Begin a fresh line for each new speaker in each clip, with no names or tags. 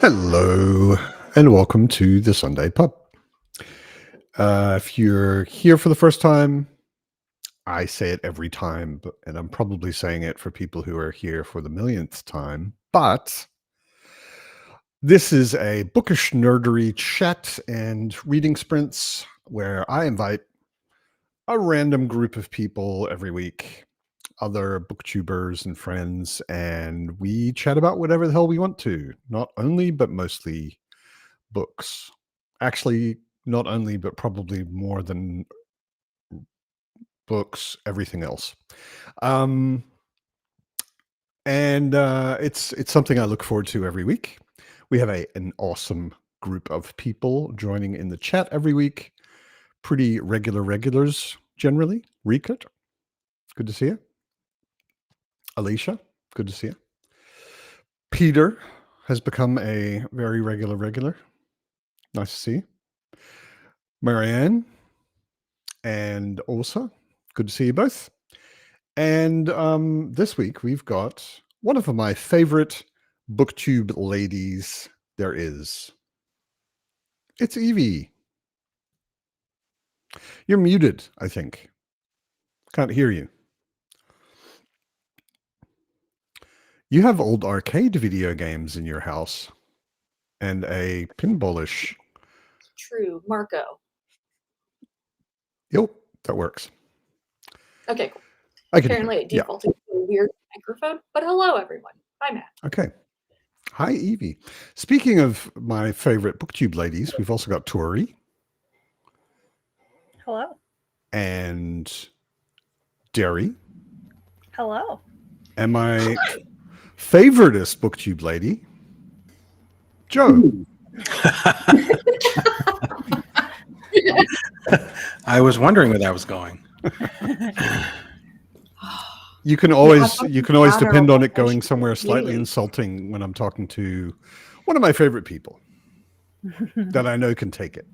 Hello, and welcome to the Sunday Pub. If you're here for the first time, I say it every time, and I'm probably saying it for people who are here for the millionth time. But this is a bookish nerdery chat and reading sprints where I invite a random group of people every week, other booktubers and friends, and we chat about whatever the hell we want to. Not only, but mostly books. Actually, not only, but probably more than books, everything else. And it's something I look forward to every week. We have an awesome group of people joining in the chat every week. Pretty regulars, generally. Rikert, good to see you. Alicia, good to see you. Peter has become a very regular. Nice to see you. Marianne and Osa, good to see you both. And this week we've got one of my favorite booktube ladies there is. It's Evie. You're muted, I think. Can't hear you. You have old arcade video games in your house and a pinballish.
True, Marco.
Yep, that works.
Okay, cool.
I can
Apparently it defaulted to a weird microphone, but hello everyone. Hi, Matt.
Okay. Hi, Evie. Speaking of my favorite booktube ladies, we've also got Tori.
Hello.
And Derry.
Hello.
And my favoriteest booktube lady, Joe.
I was wondering where that was going.
You can always depend on it going somewhere slightly insulting when I'm talking to one of my favorite people that I know can take it.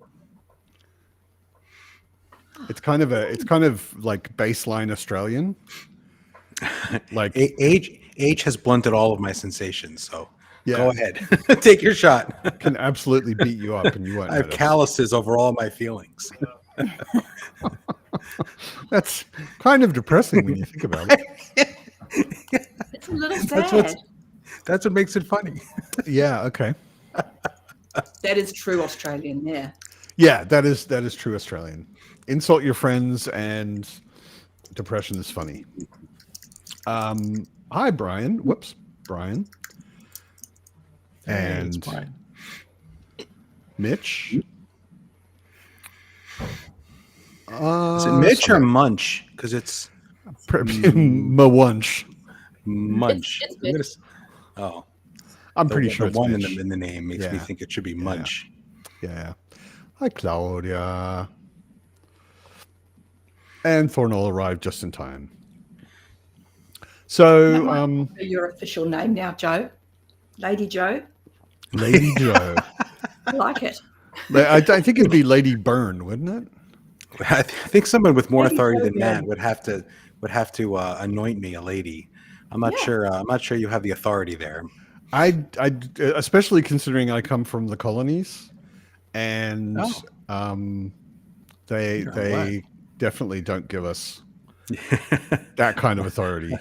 It's kind of like baseline Australian. Like
age has blunted all of my sensations, so
yeah.
Go ahead. Take your shot.
Can absolutely beat you up and you won't
I have
notice.
calluses over all my feelings.
That's kind of depressing when you think about it.
It's a little sad.
That's what makes it funny.
Yeah, okay.
That is true Australian, yeah.
Yeah, that is true Australian. Insult your friends and depression is funny. Hi, Brian. Whoops, Brian. And
Brian.
Mitch.
Is it Mitch or Munch? Because it's
Mawunch.
Munch.
It's Mitch.
I'm pretty sure
the
it's
one
Mitch.
in the name makes me
Yeah.
think it should be Munch.
Yeah. Hi, Claudia. And Thornall arrived just in time. So,
Your official name now, Joe. Lady Joe.
Lady Joe.
I like it.
I think it'd be Lady Byrne, wouldn't it?
I think someone with more
Lady
authority
Joe,
than
yeah.
that would have to anoint me a lady. I'm not sure. I'm not sure you have the authority there.
I especially considering I come from the colonies, and they definitely don't give us that kind of authority.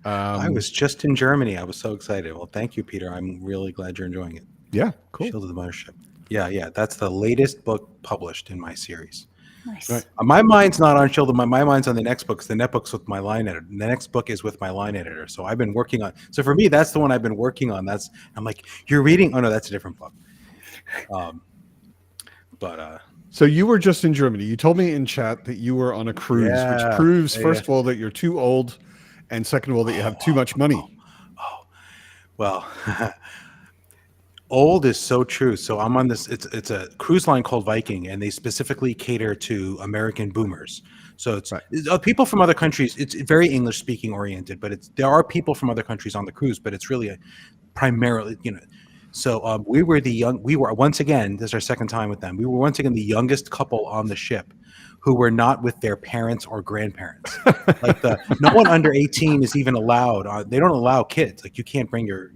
I was just in Germany. I was so excited. Well, thank you, Peter. I'm really glad you're enjoying it.
Yeah, cool.
Shield of the Mothership. Yeah. That's the latest book published in my series.
Nice.
Right.
My mind's not on Shield of my mind's on the next book. The next book's with my line editor. The next book is with my line editor. So I've been working on. So for me, that's the one I've been working on. I'm like, you're reading. Oh no, that's a different book.
So you were just in Germany. You told me in chat that you were on a cruise, which proves, first of all, that you're too old, and second of all, that you have too much money.
Well, old is so true. So I'm on this. It's a cruise line called Viking, and they specifically cater to American boomers. So it's people from other countries. It's very English speaking oriented, but there are people from other countries on the cruise, but it's really primarily, So we were once again, this is our second time with them. We were once again the youngest couple on the ship, who were not with their parents or grandparents. Like no one under 18 is even allowed. They don't allow kids. Like you can't bring your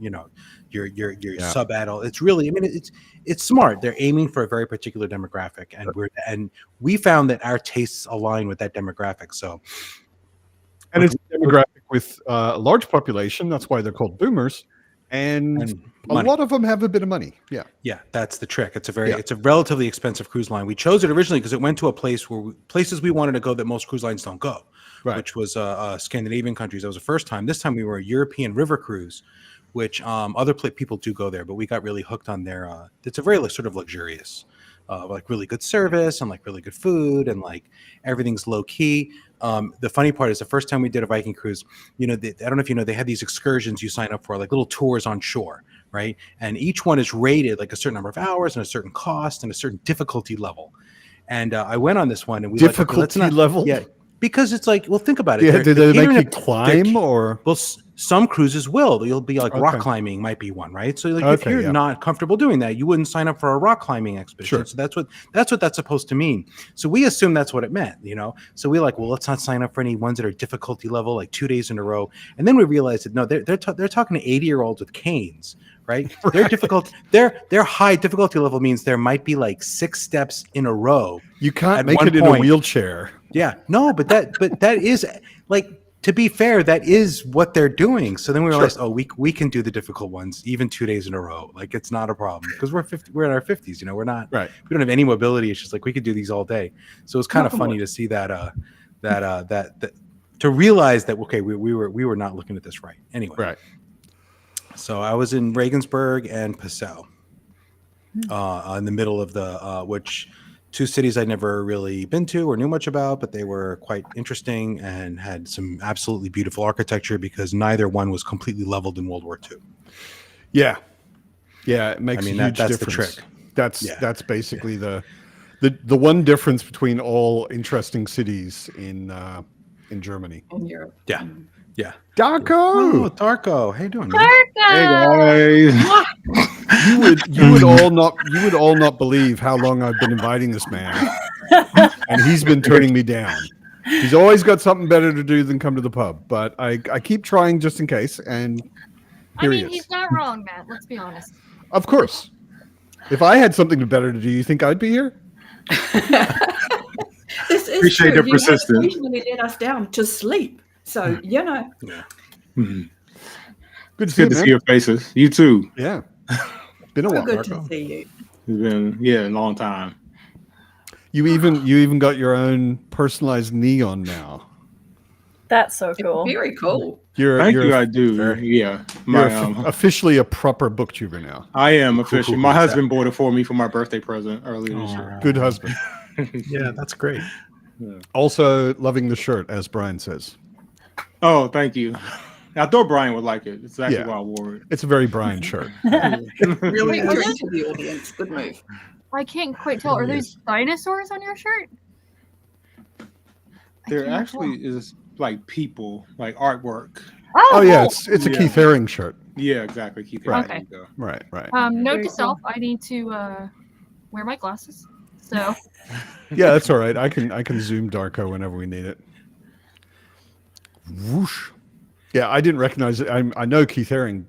sub-adult. It's really, I mean, it's smart. They're aiming for a very particular demographic, and we found that our tastes align with that demographic. So,
and it's a demographic with a large population. That's why they're called boomers, and a lot of them have a bit of money. Yeah,
that's the trick. It's a relatively expensive cruise line. We chose it originally because it went to a place places we wanted to go that most cruise lines don't go, which was Scandinavian countries. That was the first time. This time we were a European river cruise, which other people do go there, but we got really hooked on their. It's a very sort of luxurious, like really good service and like really good food and like everything's low key. The funny part is the first time we did a Viking cruise, I don't know if you know, they have these excursions you sign up for, like little tours on shore, right? And each one is rated like a certain number of hours and a certain cost and a certain difficulty level. And I went on this one and we
level,
yeah, because it's like, well, think about it.
Yeah, did they make you climb or?
Well, some cruises will. You'll be like rock climbing might be one, right? So like if you're not comfortable doing that, you wouldn't sign up for a rock climbing expedition.
Sure.
So that's what that's supposed to mean. So we assumed that's what it meant, So we're like, well, let's not sign up for any ones that are difficulty level like 2 days in a row. And then we realized that no, they're talking to 80-year-olds with canes, right? Their difficult, their high difficulty level means there might be like 6 steps in a row.
You can't make it in a wheelchair.
Yeah, no, but that is like, to be fair, that is what they're doing. So then we realized, we can do the difficult ones even 2 days in a row. Like it's not a problem because we're in our 50s. We're not.
Right.
We don't have any mobility. It's just like we could do these all day. So it's kind of funny to see that to realize that we were not looking at this right. Anyway.
Right.
So I was in Regensburg and Passau, in the middle of the which. 2 cities I'd never really been to or knew much about, but they were quite interesting and had some absolutely beautiful architecture because neither one was completely leveled in World War II.
Yeah. Yeah, it makes a huge
that's
difference.
the trick.
That's basically the one difference between all interesting cities in Germany.
In Europe.
Yeah. Yeah.
Darko!
Oh, Darko. How you doing, man?
Darko!
Hey guys.
You would all not believe how long I've been inviting this man. And he's been turning me down. He's always got something better to do than come to the pub. But I keep trying just in case, and here he is.
He's not wrong, Matt. Let's be honest.
Of course. If I had something better to do, you think I'd be here?
This is
Appreciate
true.
the persistence.
Usually let us down to sleep. So,
Yeah.
Mhm.
Good to see you,
Good to
man.
see your faces. You too.
Yeah. Been a while,
good to
Darko.
see you.
It's been a long time.
You even got your own personalized neon now.
That's so cool.
Very cool.
Thank you. I do.
You're
My
officially a proper booktuber now.
I am officially.
cool.
My husband bought it for me for my birthday present earlier this year.
Good husband.
Yeah, that's great.
Also loving the shirt, as Brian says.
Oh, thank you. I thought Brian would like it. It's actually why I wore it.
It's a very Brian shirt.
Really
Wait,
good to the audience. Good move.
I can't quite tell. Are those dinosaurs on your shirt?
There actually is like people, like artwork.
Oh yeah,
cool.
it's a Keith Haring shirt.
Yeah, exactly. Keep
Right.
There you go.
Right.
Note
Very
to
cool.
self: I need to wear my glasses. So
Yeah, that's all right. I can zoom Darko whenever we need it. Whoosh. Yeah, I didn't recognize it. I know Keith Haring,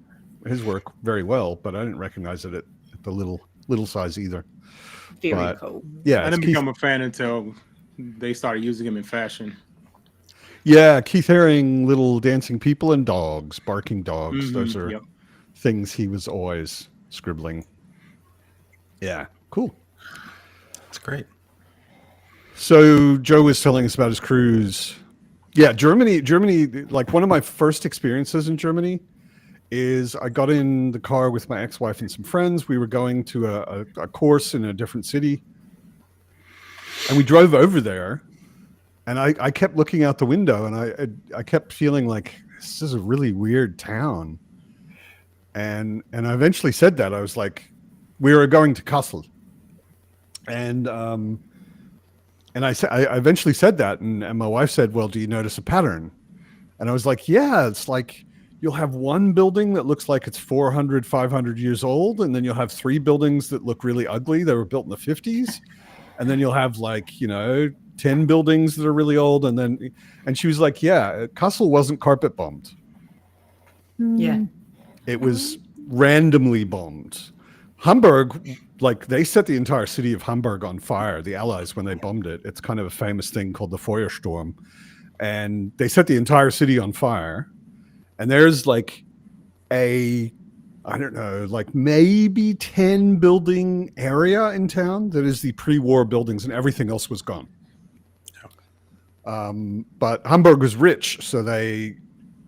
his work very well, but I didn't recognize it at the little size either.
Very
But-
cool.
Yeah,
I
it's
didn't
Keith,
become a fan until they started using him in fashion.
Keith Haring, little dancing people and dogs, barking dogs.
Mhm,
Those are
yep.
things he was always scribbling. Yeah, cool.
That's great.
So Joe was telling us about his cruise. Yeah, Germany, like one of my first experiences in Germany is I got in the car with my ex-wife and some friends. We were going to a course in a different city. And we drove over there, and I kept looking out the window, and I kept feeling like this is a really weird town. And I eventually said that. I was like, we were going to Kassel. And I eventually said that, and my wife said, well, do you notice a pattern? And I was like, yeah, it's like you'll have one building that looks like it's 400, 500 years old, and then you'll have 3 buildings that look really ugly. They were built in the 50s. And then you'll have 10 10 buildings that are really old. And she was like, yeah, Kassel wasn't carpet bombed.
Yeah.
It was randomly bombed. Hamburg, like they set the entire city of Hamburg on fire, the Allies, when they bombed it. It's kind of a famous thing called the Feuersturm. And they set the entire city on fire. And there's like I don't know, like maybe 10 building area in town that is the pre-war buildings, and everything else was gone. But Hamburg was rich, so they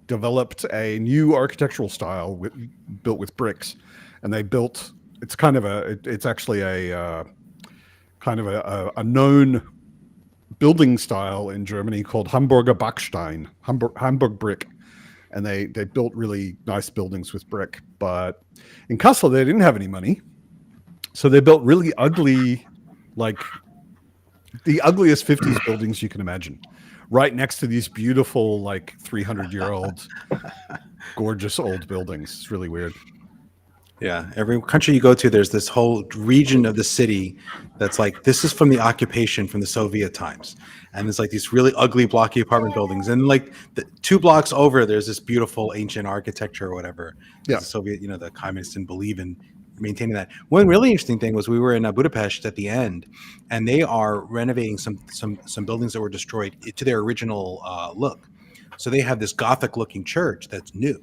developed a new architectural style built with bricks, and they built. It's kind of it's actually a known building style in Germany called Hamburger Backstein, Hamburg brick. And they built really nice buildings with brick. But in Kassel, they didn't have any money. So they built really ugly, like the ugliest 50s buildings you can imagine, right next to these beautiful, like 300-year-old, gorgeous old buildings. It's really weird.
Yeah, every country you go to, there's this whole region of the city that's like, this is from the occupation from the Soviet times. And it's like these really ugly, blocky apartment buildings. And like the 2 blocks over, there's this beautiful ancient architecture or whatever.
Yeah.
The Soviet, the communists didn't believe in maintaining that. One really interesting thing was we were in Budapest at the end, and they are renovating some buildings that were destroyed to their original look. So they have this Gothic-looking church that's new,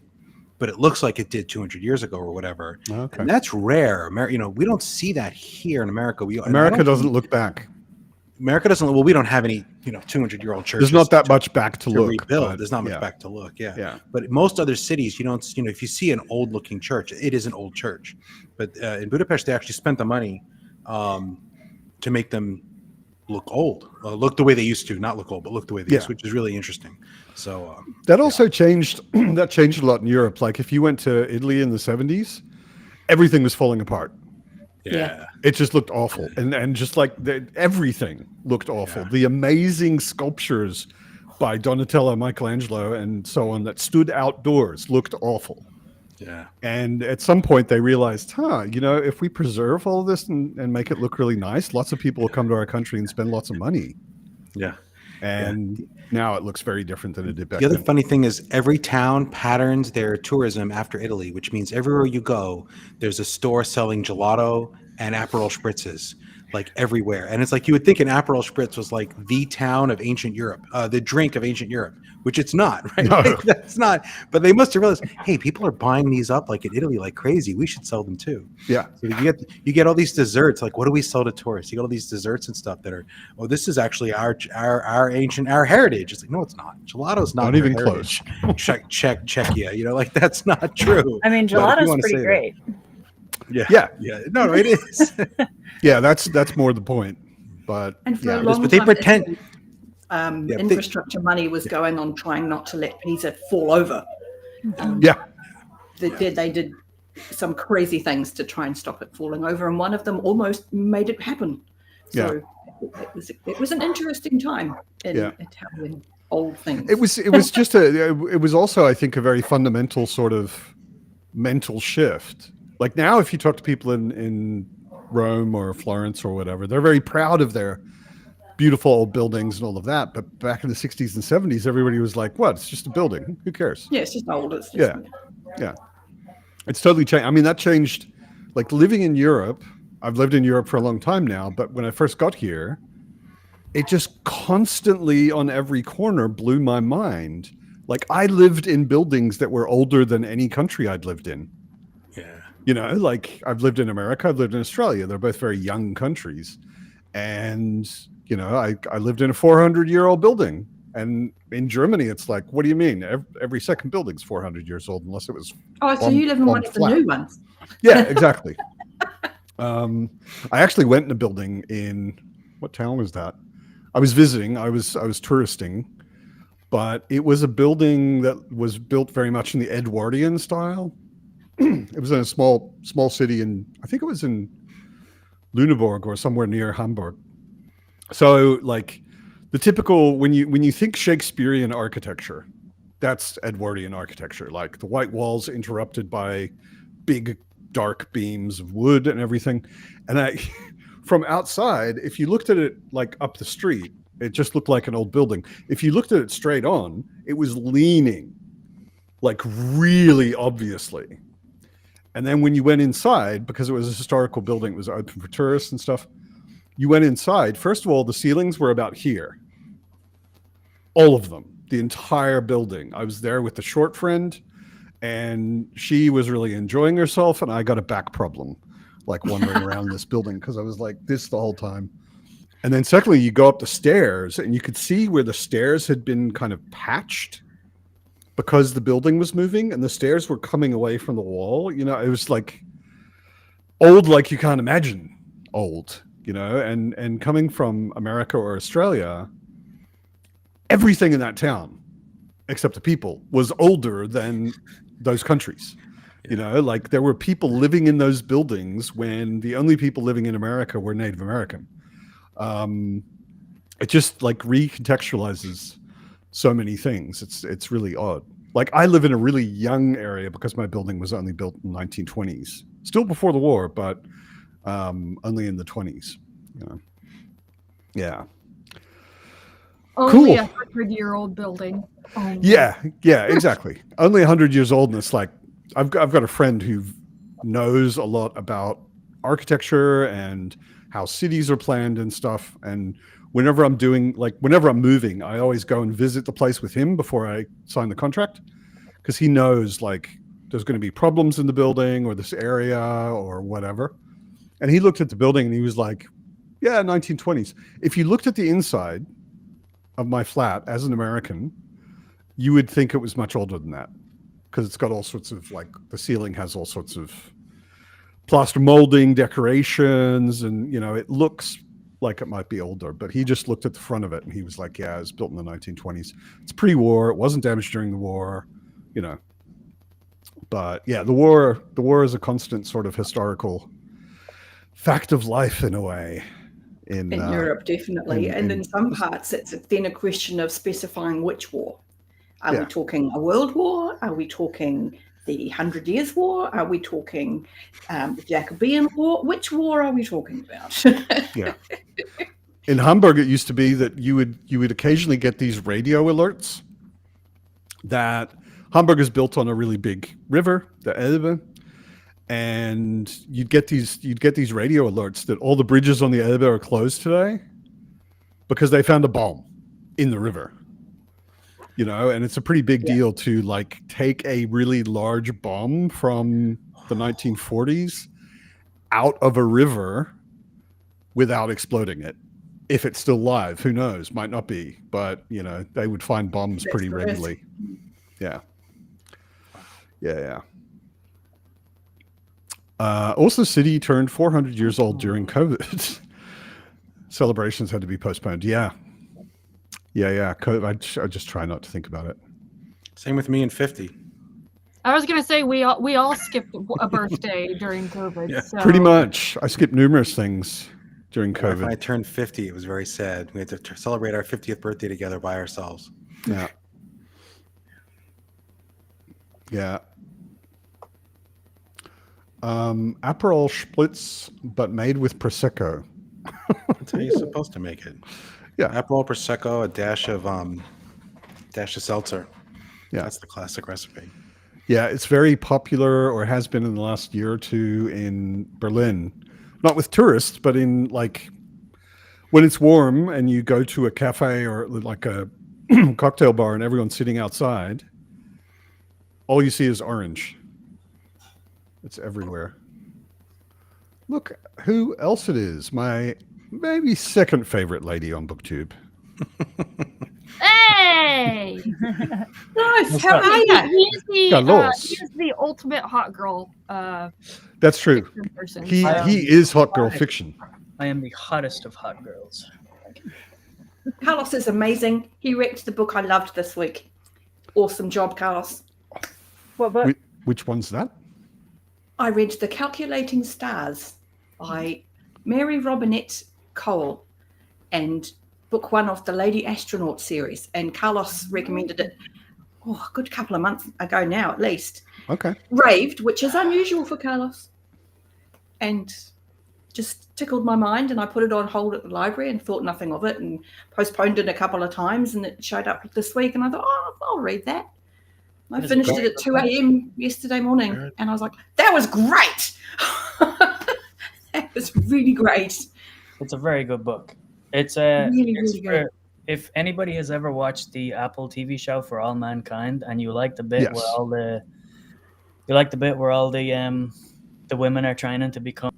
but it looks like it did 200 years ago or whatever.
Okay.
And that's rare. We don't see that here in America.
America doesn't look back.
America doesn't. Well, we don't have any, 200-year-old churches.
There's not that much back to look.
Rebuild. There's not much back to look. Yeah.
Yeah.
But most other cities, you don't. If you see an old-looking church, it is an old church. But in Budapest, they actually spent the money to make them look old, look the way they used to, not look old, but look the way they used to, which is really interesting. So
that also changed. That changed a lot in Europe. Like if you went to Italy in the 70s, everything was falling apart.
Yeah.
It just looked awful. And just like everything looked awful. The amazing sculptures by Donatello, Michelangelo, and so on that stood outdoors looked awful.
Yeah.
And at some point they realized, if we preserve all this and make it look really nice, lots of people will come to our country and spend lots of money.
Yeah.
And now it looks very different than it did back
then. The other
then.
funny thing is every town patterns their tourism after Italy, which means everywhere you go, there's a store selling gelato and Aperol spritzes, like everywhere. And it's like you would think an Aperol spritz was like the town of ancient Europe, the drink of ancient Europe, which it's not, right?
No.
Like, that's not. But they must have realized, hey, people are buying these up like in Italy like crazy. We should sell them too.
Yeah.
So you get all these desserts. Like, what do we sell to tourists? You get all these desserts and stuff that are, this is actually our ancient heritage. It's like, no, it's not. Gelato's not
even
heritage. Czechia. Like that's not true.
I mean, gelato's pretty great.
Yeah. No, it is.
Yeah, that's more the point. But
And for a long
but they
time,
pretend
infrastructure money was going on trying not to let Pisa fall over. They did some crazy things to try and stop it falling over, and one of them almost made it happen. So it was an interesting time in Italian old things.
It was just it was also, I think, a very fundamental sort of mental shift. Like now, if you talk to people in Rome or Florence or whatever, they're very proud of their beautiful old buildings and all of that. But back in the 60s and 70s, everybody was like, what? It's just a building. Who cares?
Yeah, it's just old. It's just,
yeah. It's totally changed. I mean, that changed, like living in Europe. I've lived in Europe for a long time now, but when I first got here, it just constantly on every corner blew my mind. Like I lived in buildings that were older than any country I'd lived in.
Yeah.
Like I've lived in America, I've lived in Australia. They're both very young countries. And, I lived in a 400-year-old building. And in Germany, it's like, what do you mean? Every second building's 400 years old, unless it was.
so you live in one of the new ones?
Yeah, exactly. I actually went in a building in, what town was that? I was visiting, I was touristing, but it was a building that was built very much in the Edwardian style. It was in a small city I think it was in Lüneburg or somewhere near Hamburg. So like the typical, when you think Shakespearean architecture, that's Edwardian architecture, like the white walls interrupted by big dark beams of wood and everything. And from outside, if you looked at it like up the street, It just looked like an old building. If you looked at it straight on, it was leaning, like really obviously. And then when you went inside, because it was a historical building, it was open for tourists and stuff. You went inside. First of all, the ceilings were about here. All of them, the entire building. I was there with the short friend, and she was really enjoying herself, and I got a back problem, like wandering around this building because I was like this the whole time. And then secondly, you go up the stairs, and you could see where the stairs had been kind of patched because the building was moving, and the stairs were coming away from the wall. You know, it was like old, like you can't imagine old. You know, and coming from America or Australia, everything in that town, except the people, was older than those countries. You know, like there were people living in those buildings when the only people living in America were Native American. It just like recontextualizes so many things. It's really odd. Like I live in a really young area because my building was only built in the 1920s, still before the war, but only in the 20s. You know, yeah.
Only
Cool.
100-year-old building.
Yeah, exactly. Only 100 years old, and it's like I've got a friend who knows a lot about architecture and how cities are planned and stuff. And whenever I'm moving, I always go and visit the place with him before I sign the contract, because he knows like there's going to be problems in the building or this area or whatever. And he looked at the building and he was like, "Yeah, 1920s." If you looked at the inside of my flat as an American, you would think it was much older than that, because it's got all sorts of like the ceiling has all sorts of plaster molding decorations, and you know it looks like it might be older. But he just looked at the front of it and he was like, "Yeah, it was built in the 1920s. It's pre-war. It wasn't damaged during the war, you know." But yeah, the war is a constant sort of historical fact of life in a way. In
Europe, definitely. And in some parts, it's then a question of specifying which war. Are we talking a world war? Are we talking the 100 Years' War? Are we talking the Jacobean War? Which war are we talking about?
Yeah. In Hamburg, it used to be that you would occasionally get these radio alerts that Hamburg is built on a really big river, the Elbe. And you'd get these radio alerts that all the bridges on the Elbe are closed today because they found a bomb in the river. You know, and it's a pretty big deal to like take a really large bomb from the 1940s out of a river without exploding it. If it's still live, who knows? Might not be, but you know, they would find bombs pretty regularly. Yeah. Also, City turned 400 years old during COVID. Celebrations had to be postponed. Yeah. I just try not to think about it.
Same with me and 50.
I was gonna say we all skipped a birthday during COVID.
Yeah.
So.
Pretty much. I skipped numerous things during COVID.
When I turned 50, it was very sad. We had to celebrate our 50th birthday together by ourselves.
Yeah. Aperol Spritz, but made with Prosecco.
That's how you're supposed to make it.
Yeah.
Aperol, Prosecco, a dash of seltzer.
Yeah.
That's the classic recipe.
Yeah, it's very popular, or has been in the last year or two, in Berlin. Not with tourists, but in like when it's warm and you go to a cafe or like a cocktail bar and everyone's sitting outside, all you see is orange. It's everywhere. Look who else it is. My maybe second favorite lady on BookTube.
Hey!
Nice. How are you?
He's the ultimate hot girl.
That's true.
Person.
He is hot girl fiction.
I am the hottest of hot girls.
Carlos is amazing. He wrecked the book I loved this week. Awesome job, Carlos.
What book?
Which one's that?
I read The Calculating Stars by Mary Robinette Cole, and book one of the Lady Astronaut series. And Carlos recommended it a good couple of months ago now, at least.
Okay.
Raved, which is unusual for Carlos. And just tickled my mind, and I put it on hold at the library and thought nothing of it, and postponed it a couple of times, and it showed up this week, and I thought, oh, I'll read that. I finished it at 2 a.m. yesterday morning, and I was like, that was great. That was really great.
It's a very good book. It's a
really good.
If anybody has ever watched the Apple TV show For All Mankind, and you like the bit where all the women are training to become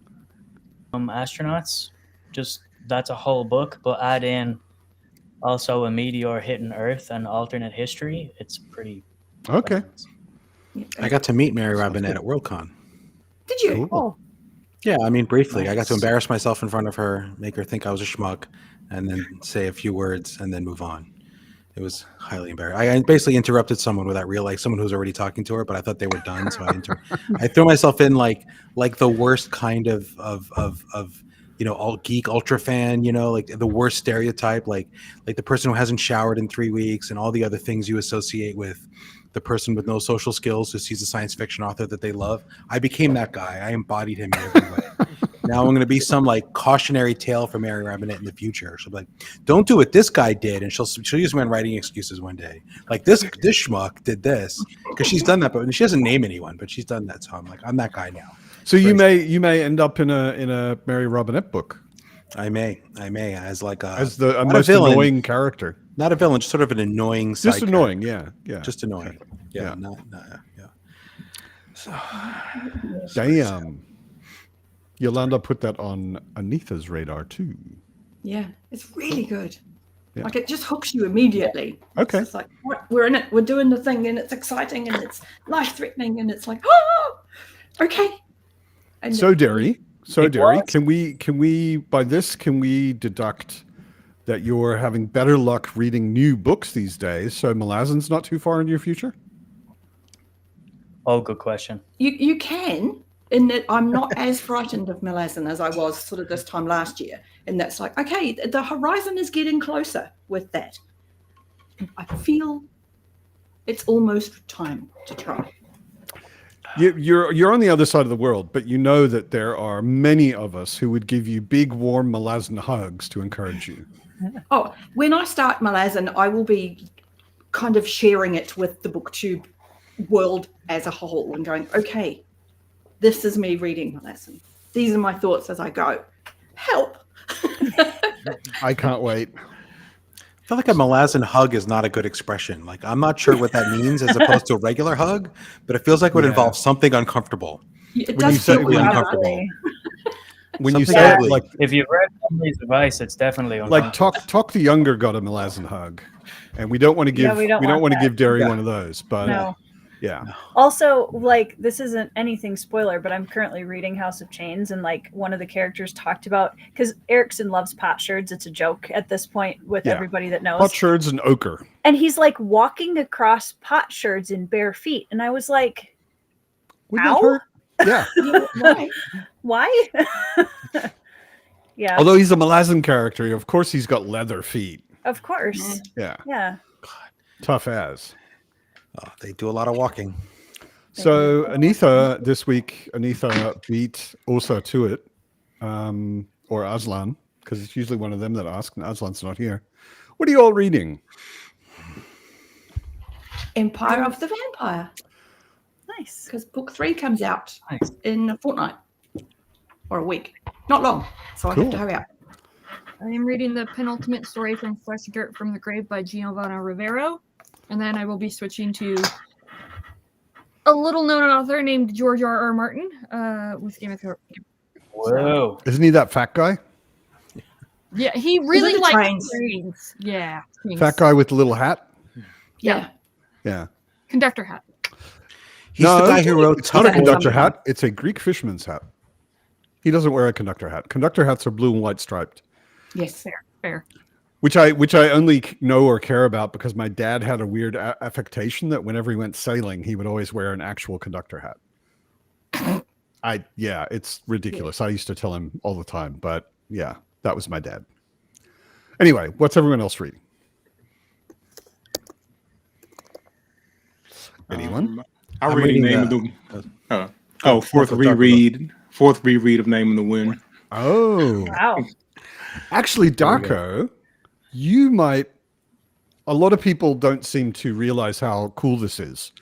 astronauts, just that's a whole book, but add in also a meteor hitting Earth and alternate history. It's pretty
okay.
I got to meet Mary Robinette at Worldcon.
Did you?
Cool.
Yeah, I mean, briefly. I got to embarrass myself in front of her, make her think I was a schmuck, and then say a few words and then move on. It was highly embarrassing. I basically interrupted someone without realizing, someone who was already talking to her, but I thought they were done. So I threw myself in like the worst kind of all geek ultra fan, like the worst stereotype, like the person who hasn't showered in 3 weeks and all the other things you associate with the person with no social skills who sees a science fiction author that they love. I became that guy. I embodied him in every way. Now I'm going to be some like cautionary tale for Mary Robinette in the future. She'll be like, don't do what this guy did. And she'll use me on writing excuses one day. Like this schmuck did this, because she's done that, but she doesn't name anyone, but she's done that. So I'm like, I'm that guy now.
So you may end up in a Mary Robinette book.
I may as
the most annoying character.
Not a villain, just sort of an annoying side
Just annoying,
character.
yeah.
Just annoying.
Okay.
Yeah.
So, damn. Yolanda put that on Anita's radar too.
Yeah, it's really good.
Yeah.
Like it just hooks you immediately.
Okay.
It's like, what? We're in it. We're doing the thing, and it's exciting, and it's life-threatening, and it's like, oh, okay. And
So Derry, can we by this can we deduct that you're having better luck reading new books these days? So Malazin's not too far into your future?
Oh, good question.
You can, in that I'm not as frightened of Malazan as I was sort of this time last year. And that's like, okay, the horizon is getting closer with that. I feel it's almost time to try.
You're on the other side of the world, but you know that there are many of us who would give you big, warm Malazan hugs to encourage you.
Oh, when I start Malazan, I will be kind of sharing it with the BookTube world as a whole and going, okay, this is me reading Malazan. These are my thoughts as I go. Help.
I can't wait.
I feel like a Malazan hug is not a good expression. Like, I'm not sure what that means as opposed to a regular hug, but it feels like it would involve something uncomfortable.
It does feel
Really
weird.
uncomfortable.
When you
Something
say it,
ugly.
like
If you've read Family's Advice, it's definitely
like talk the younger got a Malazan hug, and we don't want to give
we don't want
to give Derry
Yeah.
one of those, but
No.
yeah.
Also, like, this isn't anything spoiler, but I'm currently reading House of Chains, and like one of the characters talked about, because Erickson loves potsherds. It's a joke at this point with
Yeah.
everybody that knows.
Potsherds and ochre.
And he's like walking across potsherds in bare feet, and I was like,
Wouldn't that
Ow?
hurt? Yeah.
Right.
why? Yeah,
Although he's a Malazan character, of course he's got leather feet.
of course.
Yeah.
Yeah.
Tough as.
Oh, they do a lot of walking.
So Anita this week, beat also to it, or Aslan, because it's usually one of them that ask, and Aslan's not here. What are you all reading?
Empire of the Vampire,
Nice.
because book 3 comes out
Nice.
in a fortnight or a week. Not long, so I
Cool.
have to hurry up.
I am reading the penultimate story from Fresh Dirt from the Grave by Giovanna Rivero. And then I will be switching to a little-known author named George R.R. Martin with Game of Thrones.
Whoa.
Isn't he that fat guy?
Yeah, he really
the
likes
trains?
trains. Yeah. trains.
Fat guy with the little hat?
Yeah.
Yeah.
Conductor hat.
He's the guy who wrote
It's not a
Something.
conductor hat. It's a Greek fisherman's hat. He doesn't wear a conductor hat. Conductor hats are blue and white striped,
Yes.
Fair.
which I only know or care about because my dad had a weird affectation that whenever he went sailing, he would always wear an actual conductor hat. It's ridiculous. I used to tell him all the time, but yeah, that was my dad. Anyway, what's everyone else reading? Anyone?
I'm
I'm
reading
reading
Name of the
fourth
fourth reread of Name in the Wind.
Oh,
Wow.
actually,
There we go.
Darko, a lot of people don't seem to realize how cool this is,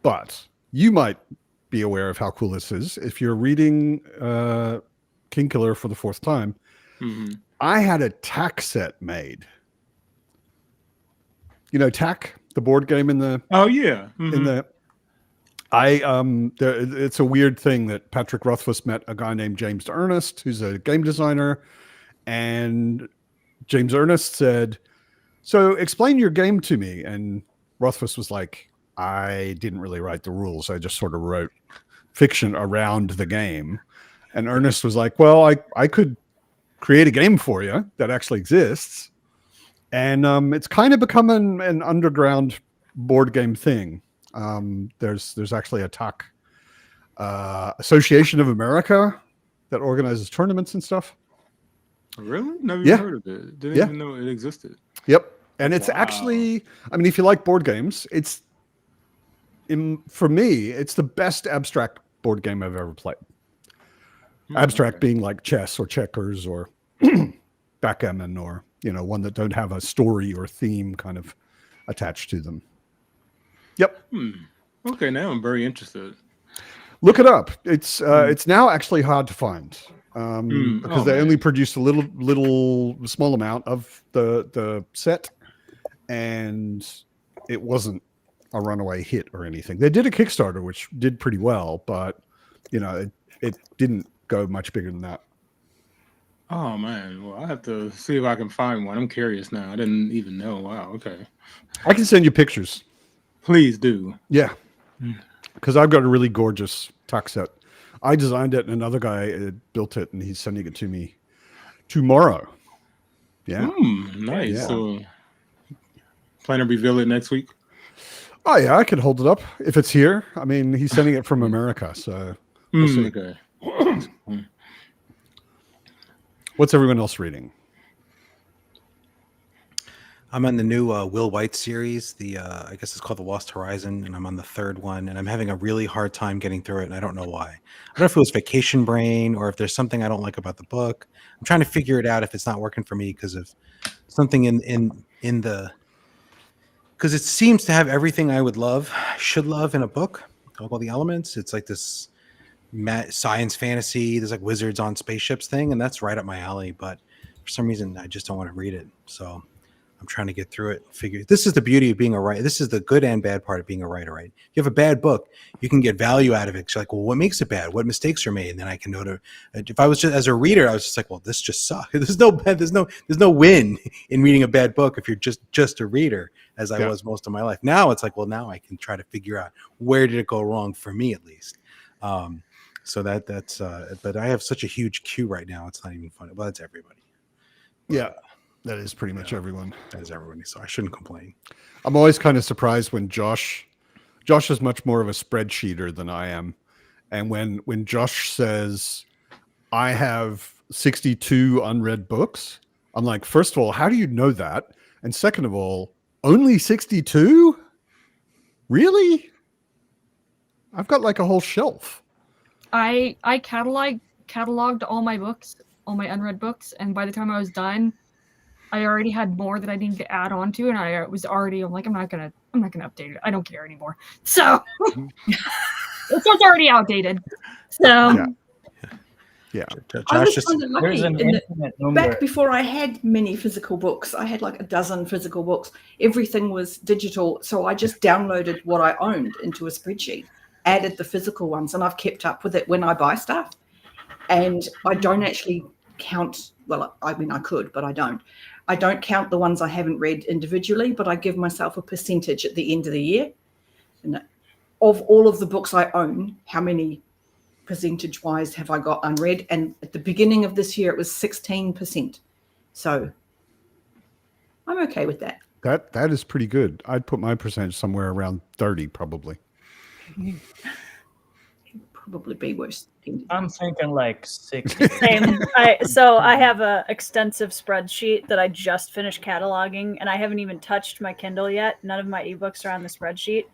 but you might be aware of how cool this is if you're reading Kingkiller for the fourth time.
Mhm.
I had a tack set made. You know, tack, the board game in the
Oh yeah.
in the. It's a weird thing that Patrick Rothfuss met a guy named James Ernest, who's a game designer, and James Ernest said, "So explain your game to me." And Rothfuss was like, "I didn't really write the rules. I just sort of wrote fiction around the game." And Ernest was like, "Well, I could create a game for you that actually exists." And it's kind of become an underground board game thing. There's actually a TAC Association of America that organizes tournaments and stuff.
Really? Never
Yeah.
even heard of it. Didn't
Yeah.
even know it existed.
Yep. And it's
Wow.
actually, I mean, if you like board games, for me, it's the best abstract board game I've ever played. Abstract being like chess or checkers or backgammon, or, you know, one that don't have a story or theme kind of attached to them. Yep.
Okay, now I'm very interested.
Look it up. It's now actually hard to find because they only produced a little small amount of the set, and it wasn't a runaway hit or anything. They did a Kickstarter which did pretty well, but you know it didn't go much bigger than that.
Oh man, well I have to see if I can find one. I'm curious now. I didn't even know. Wow. Okay,
I can send you pictures.
please do.
Yeah, because I've got a really gorgeous tuck set. I designed it, and another guy built it, and he's sending it to me tomorrow. Yeah.
Nice.
Yeah.
So, plan to reveal it next week.
Oh yeah, I could hold it up if it's here. I mean, he's sending it from America, so we'll see.
Okay.
What's everyone else reading?
I'm on the new Will White series. I guess it's called The Lost Horizon, and I'm on the third one, and I'm having a really hard time getting through it, and I don't know why. I don't know if it was vacation brain or if there's something I don't like about the book. I'm trying to figure it out if it's not working for me because of something in the because it seems to have everything I should love in a book. All the elements. It's like this science fantasy. There's like wizards on spaceships thing, and that's right up my alley. But for some reason, I just don't want to read it. So I'm trying to get through it. Figure this is the beauty of being a writer. This is the good and bad part of being a writer, right? If you have a bad book, you can get value out of it. It's like, well, what makes it bad? What mistakes are made? And then I can know if I was just as a reader, I was just like, well, this just sucks. There's no win in reading a bad book if you're just a reader, as I was most of my life. Now it's like, well, now I can try to figure out where did it go wrong for me at least. So that's but I have such a huge queue right now. It's not even funny. Well, that's everybody.
Yeah. That is pretty much everyone.
That is everybody. So I shouldn't complain.
I'm always kind of surprised when Josh is much more of a spreadsheeter than I am. And when Josh says, I have 62 unread books, I'm like, first of all, how do you know that? And second of all, only 62? Really? I've got like a whole shelf.
I cataloged all my books, all my unread books, and by the time I was done, I already had more that I needed to add on to, and I was already, I'm not gonna update it. I don't care anymore. So it's already outdated. So
yeah.
I was
Josh
kind of lucky
There's an
in that
infinite number.
back before I had many physical books. I had like a dozen physical books. Everything was digital, so I just downloaded what I owned into a spreadsheet, added the physical ones, and I've kept up with it when I buy stuff. And I don't actually count. Well, I mean, I could, but I don't. I don't count the ones I haven't read individually, but I give myself a percentage at the end of the year. And of all of the books I own, how many percentage-wise have I got unread? And at the beginning of this year, it was 16%. So I'm okay with that.
That is pretty good. I'd put my percentage somewhere around 30, probably.
Probably be worse.
I'm thinking like 60.
Same. I have a extensive spreadsheet that I just finished cataloging, and I haven't even touched my Kindle yet. None of my ebooks are on the spreadsheet,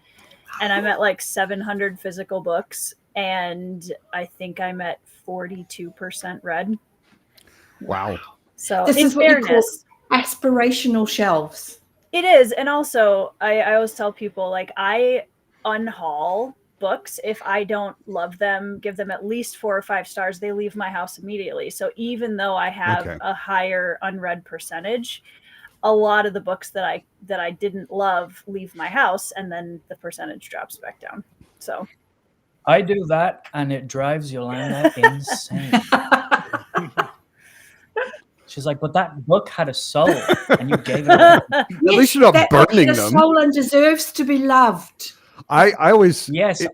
and I'm at like 700 physical books, and I think I'm at 42% read.
Wow.
So
This
in
is what you call
fairness,
aspirational shelves.
it is. And also I always tell people, like, I unhaul books if I don't love them, give them at least 4 or 5 stars, they leave my house immediately. So even though I have a higher unread percentage, a lot of the books that I didn't love leave my house, and then the percentage drops back down. So
I do that, and it drives Yolanda insane. She's like, but that book had a soul, and you gave it away.
At least you're not burning
the
them.
soul and deserves to be loved.
I always
Yes,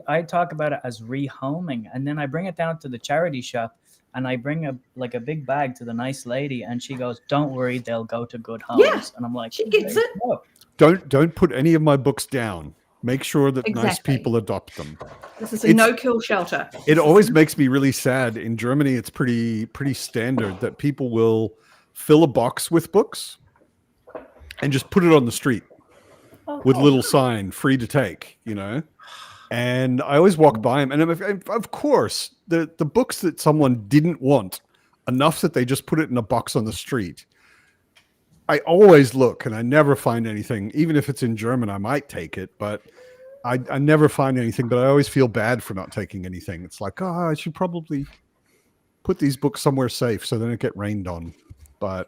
I talk about it as rehoming, and then I bring it down to the charity shop, and I bring a big bag to the nice lady, and she goes, "Don't worry, they'll go to good homes."
Yeah,
and I'm like,
she gets it.
No.
don't put any of my books down. Make sure that nice people adopt them.
This is a no-kill shelter.
It always makes me really sad. In Germany, it's pretty standard that people will fill a box with books and just put it on the street with a little sign, free to take, you know? And I always walk by them. And of course, the books that someone didn't want enough that they just put it in a box on the street, I always look and I never find anything. Even if it's in German, I might take it, but I never find anything. But I always feel bad for not taking anything. It's like, I should probably put these books somewhere safe so they don't get rained on. But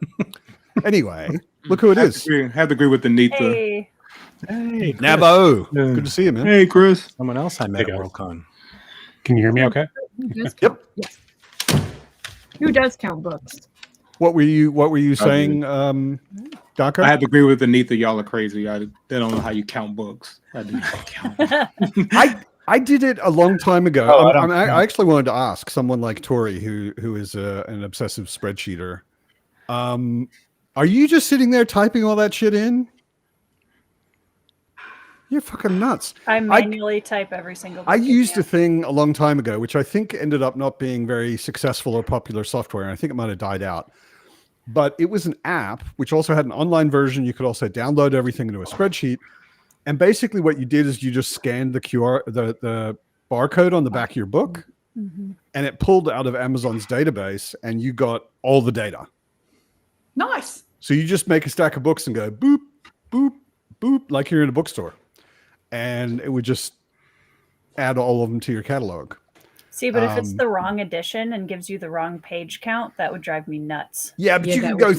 anyway, look who it is.
I have to agree with Anita.
Hey.
Hey, Chris.
Nabo. Good to see you, man.
Hey, Chris.
Someone else I met
Hey,
at
guys.
Worldcon.
Can you hear me okay?
Yep.
Yes. Who does count books?
What were you saying, Darko?
I have to agree with Anita. Y'all are crazy. They don't know how you count books. I do not count.
I did it a long time ago.
Oh,
I actually wanted to ask someone like Tori, who is an obsessive spreadsheeter. Are you just sitting there typing all that shit in? You're fucking nuts.
I manually type every single book.
I used a thing a long time ago, which I think ended up not being very successful or popular software, and I think it might have died out. But it was an app which also had an online version. You could also download everything into a spreadsheet. And basically what you did is you just scanned the the barcode on the back of your book, and it pulled out of Amazon's database, and you got all the data.
Nice.
So you just make a stack of books and go boop, boop, boop, like you're in a bookstore. And it would just add all of them to your catalog.
See, but if it's the wrong edition and gives you the wrong page count, that would drive me nuts.
Yeah, but you can go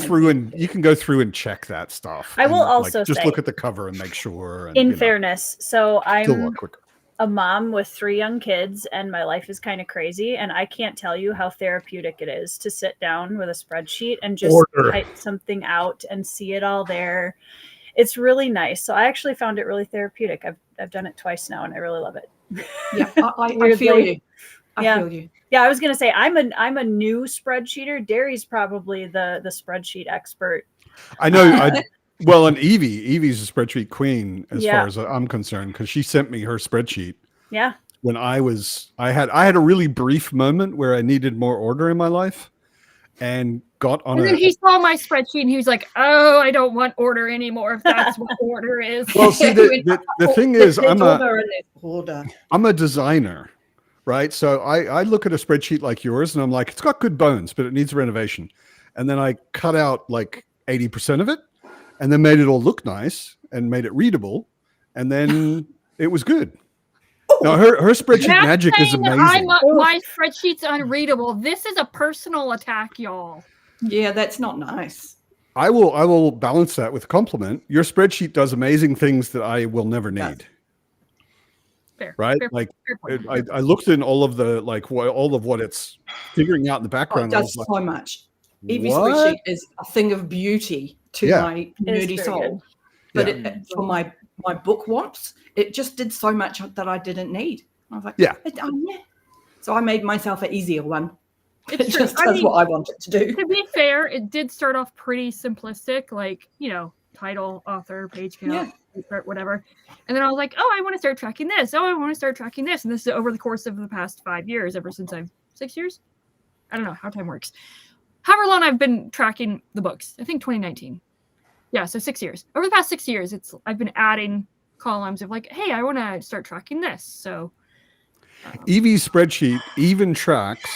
through and check that stuff.
I will also
just
say,
look at the cover and make sure. And,
in fairness, so I'm
quicker.
a mom with 3 young kids, and my life is kind of crazy, and I can't tell you how therapeutic it is to sit down with a spreadsheet and just type something out and see it all there. It's really nice. So I actually found it really therapeutic. I've done it twice now, and I really love it.
Yeah, I feel you. I feel you.
Yeah, I was gonna say I'm a new spreadsheeter. Derry's probably the spreadsheet expert.
I know. Well, and Evie's a spreadsheet queen as far as I'm concerned, because she sent me her spreadsheet.
Yeah.
When I had a really brief moment where I needed more order in my life, and got on.
And then he saw my spreadsheet and he was like, "Oh, I don't want order anymore. If that's what order is."
Well, see, the thing is, I'm a designer, right? So I look at a spreadsheet like yours, and I'm like, it's got good bones, but it needs renovation. And then I cut out like 80% of it, and then made it all look nice and made it readable, and then it was good. No, her spreadsheet magic is amazing.
My spreadsheet's unreadable. This is a personal attack, y'all.
Yeah, that's not nice.
I will balance that with a compliment. Your spreadsheet does amazing things that I will never need.
Fair,
right?
Fair,
like
fair point.
I looked in all of the all of what it's figuring out in the background.
It does so much. Evie's
what?
spreadsheet is a thing of beauty to my nerdy soul. But for my book wants, it just did so much that I didn't need. I was like, yeah. So I made myself an easier one. It just does what I want it to do.
To be fair, it did start off pretty simplistic, like, title, author, page count, whatever. And then I was like, oh, I want to start tracking this. Oh, I want to start tracking this. And this is over the course of the past 5 years, ever since 6 years? I don't know how time works. However long I've been tracking the books. I think 2019. Yeah, so 6 years. Over the past 6 years, I've been adding columns of like, hey, I want to start tracking this. So
Evie's spreadsheet even tracks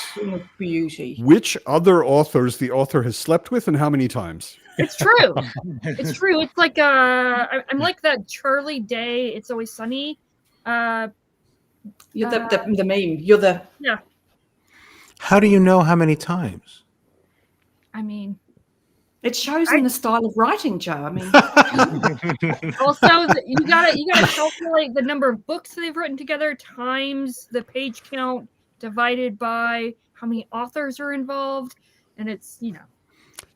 Beauty.
which other authors the author has slept with and how many times.
It's true. It's true. It's like I'm like that Charlie Day. It's Always Sunny.
You're the meme. You're the.
Yeah.
How do you know how many times?
I mean,
it shows in the style of writing, Joe. I mean,
also you gotta calculate the number of books they've written together times the page count divided by how many authors are involved, and it's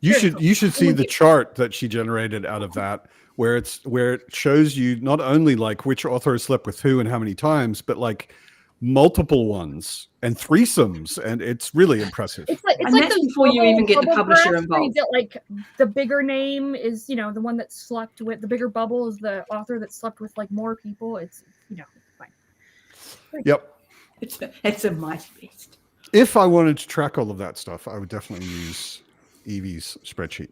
You should see the chart that she generated out of that, where it shows you not only like which author has slept with who and how many times, but like multiple ones and threesomes, and it's really impressive.
It's like
that's before you even get the publisher involved.
You get like the bigger name is the one that slept with the bigger bubble is the author that slept with like more people. It's fine.
Yep.
It's a mighty beast.
If I wanted to track all of that stuff, I would definitely use Evie's spreadsheet,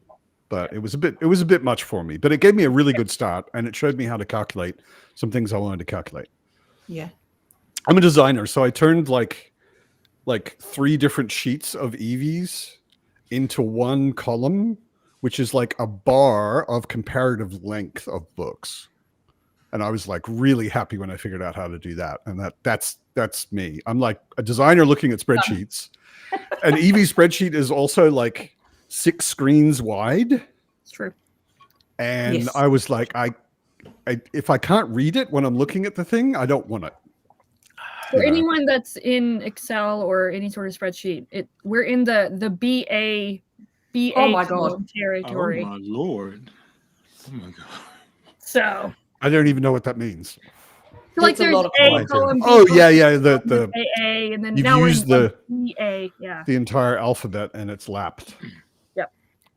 but it was a bit much for me. But it gave me a really good start, and it showed me how to calculate some things I wanted to calculate.
Yeah.
I'm a designer, so I turned like 3 different sheets of Evie's into one column, which is like a bar of comparative length of books. And I was like really happy when I figured out how to do that. And that's me. I'm like a designer looking at spreadsheets. And Evie's spreadsheet is also like 6 screens wide.
It's true.
And
Yes.
I was like, I if I can't read it when I'm looking at the thing, I don't want it.
For anyone that's in Excel or any sort of spreadsheet, we're in the BA
Oh my God.
territory.
Oh my Lord. Oh my God.
So
I don't even know what that means.
like
That's a
there's
lot of
A
columns.
column, B
Oh
column,
yeah, the
AA, and then
you've
now we're
used
in
the-
BA. Yeah.
the entire alphabet, and it's lapped.
Yep.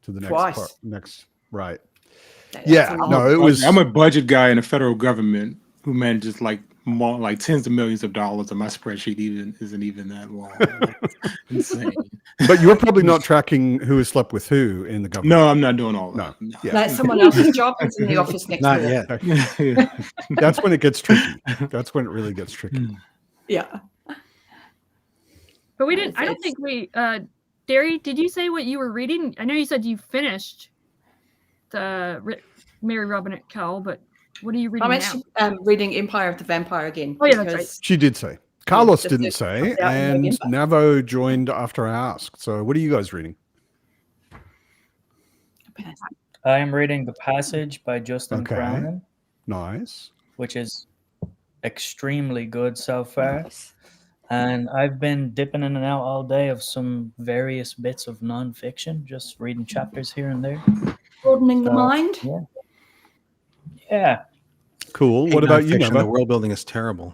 To the next
Twice.
part. Next, right.
That's
Yeah,
a lot.
no, it was.
I'm a budget guy in the federal government who manages like tens of millions of dollars, and my spreadsheet isn't even that long. It's insane.
But you're probably not tracking who has slept with who in the government.
No, I'm not doing all
No.
that.
Yeah.
That's someone else's job. It's in the office next
Not
door.
yet.
Yeah.
That's when it gets tricky. That's when it really gets tricky.
Yeah.
But we didn't. I don't think we. Derry, did you say what you were reading? I know you said you finished the Mary Robinette Cowell, but what are you reading
I'm
now?
actually reading Empire of the Vampire again.
Oh, yeah, that's
because
She did say. Carlos
just
didn't
did-
say,
yeah, in
and Navo joined after I asked. So, what are you guys reading?
I am reading The Passage by Justin
Okay.
Cronin,
Nice.
which is extremely good so far. And I've been dipping in and out all day of some various bits of nonfiction, just reading chapters here and there.
Broadening the mind.
Yeah. Yeah.
Cool. What about you,
Nonfiction, The
Nava?
world building is terrible.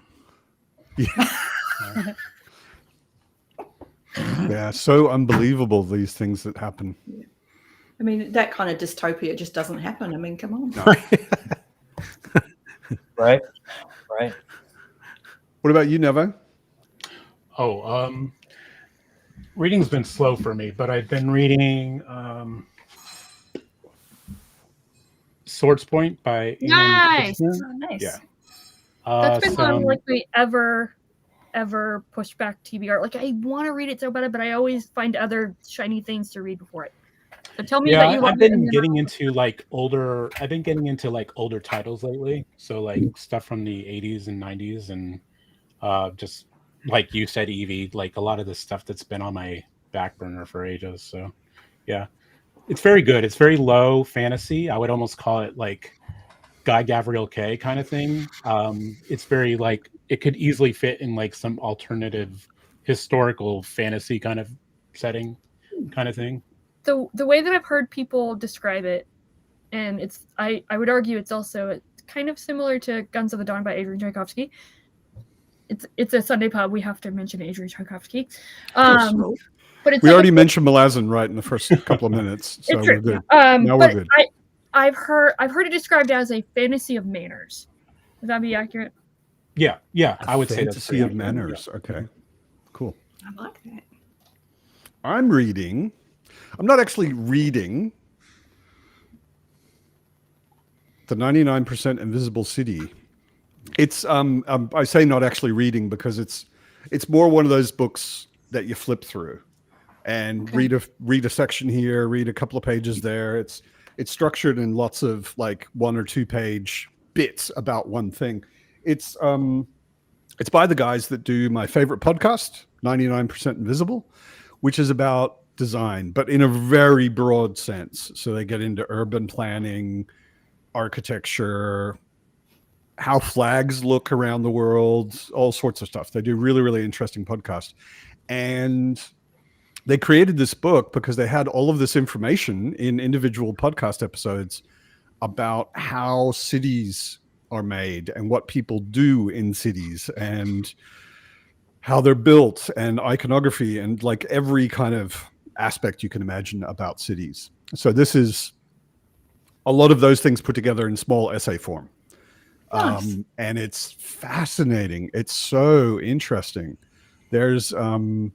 Yeah, so unbelievable, these things that happen.
I mean, that kind of dystopia just doesn't happen. I mean, come on.
Right. Right.
What about you, Navo?
Oh, reading's been slow for me, but I've been reading Swords Point by Ian
Nice.
Kitchener.
Oh, nice.
Yeah.
That's been
some-
unlikely ever pushed back TBR. Like I want to read it so bad, but I always find other shiny things to read before it. So tell me
Yeah,
that you love
I've
it and
been
then
getting into like older. I've been getting into like older titles lately. So like stuff from the 80s and 90s, and just like you said, Evie, like a lot of the stuff that's been on my back burner for ages. So yeah, it's very good. It's very low fantasy. I would almost call it like Guy Gavriel Kay kind of thing. It's very like it could easily fit in like some alternative historical fantasy kind of setting kind of thing.
the way that I've heard people describe it, and it's I would argue it's also kind of similar to Guns of the Dawn by Adrian Tchaikovsky. It's a Sunday pub. We have to mention Adrian Tchaikovsky. But it's
We
like
already mentioned Malazan right in the first couple of minutes, so
it's
we're
true.
good. Now we're
But
good.
I've heard it described as a fantasy of manners. Would that be accurate?
Yeah, I would say that's
Fantasy
pretty
of
accurate.
manners. Okay, cool.
I like that.
I'm reading. I'm not actually reading the 99% Invisible City. It's I say not actually reading because it's It's more one of those books that you flip through and read a section here, read a couple of pages there. It's structured in lots of like 1 or 2 page bits about one thing. It's by the guys that do my favorite podcast, 99% Invisible, which is about design, but in a very broad sense. So they get into urban planning, architecture, how flags look around the world, all sorts of stuff. They do really, really interesting podcast. And they created this book because they had all of this information in individual podcast episodes about how cities are made and what people do in cities and how they're built and iconography and like every kind of aspect you can imagine about cities. So this is a lot of those things put together in small essay form. Nice. And it's fascinating. It's so interesting. There's one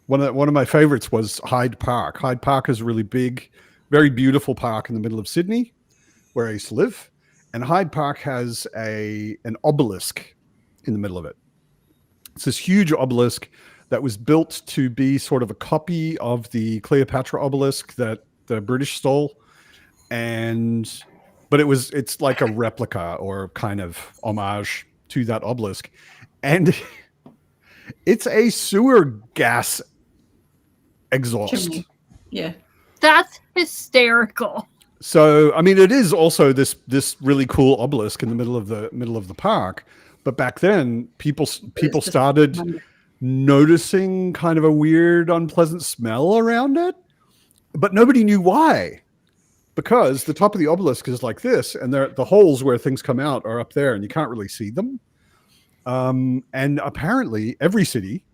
of my favorites was Hyde Park. Hyde Park is a really big, very beautiful park in the middle of Sydney, where I used to live. And Hyde Park has an obelisk in the middle of it. It's this huge obelisk that was built to be sort of a copy of the Cleopatra obelisk that the British stole. But it's like a replica or kind of homage to that obelisk. And it's a sewer gas exhaust.
Chimney. Yeah.
That's hysterical.
So, I mean, it is also this really cool obelisk in the middle of the park. But back then, people started noticing kind of a weird, unpleasant smell around it, but nobody knew why. Because the top of the obelisk is like this, and the holes where things come out are up there, and you can't really see them. And apparently, every city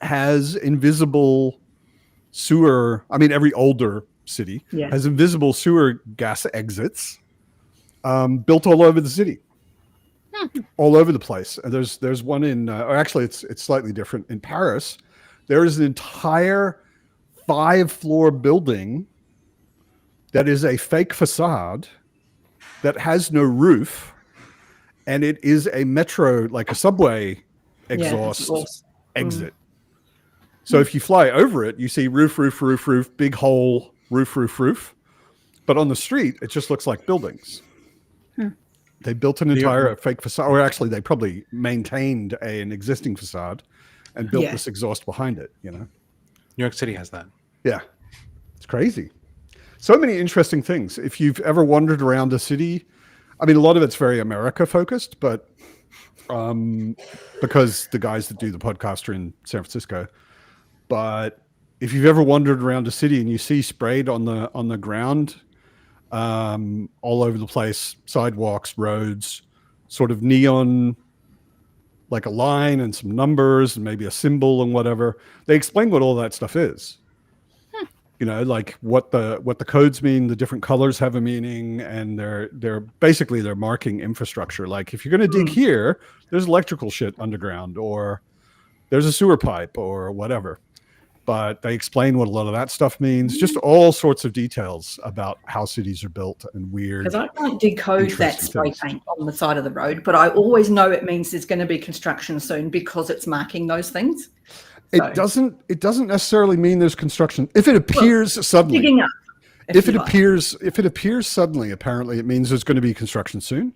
has invisible sewer. I mean, every older city has invisible sewer gas exits built all over the city, all over the place. And there's one in, or actually, it's slightly different. In Paris, there is an entire 5-floor building that is a fake facade that has no roof, and it is a metro, like a subway exhaust exit. So if you fly over it, you see roof, big hole, roof. But on the street, it just looks like buildings. They built an entire fake facade, or actually they probably maintained an existing facade and built this exhaust behind it, you know?
New York City has that.
Yeah. It's crazy. So many interesting things. If you've ever wandered around a city, I mean, a lot of it's very America focused, but because the guys that do the podcast are in San Francisco. But if you've ever wandered around a city and you see sprayed on the ground, all over the place, sidewalks, roads, sort of neon, like a line and some numbers and maybe a symbol and whatever, they explain what all that stuff is. You know, like what the codes mean, the different colors have a meaning, and they're basically they're marking infrastructure. Like if you're going to dig here, there's electrical shit underground, or there's a sewer pipe, or whatever. But they explain what a lot of that stuff means. Just all sorts of details about how cities are built and weird.
Because I can't decode that spray paint on the side of the road, but I always know it means there's going to be construction soon because it's marking those things. So.
It doesn't necessarily mean there's construction. If it appears suddenly,
digging up,
if it appears suddenly, apparently it means there's going to be construction soon,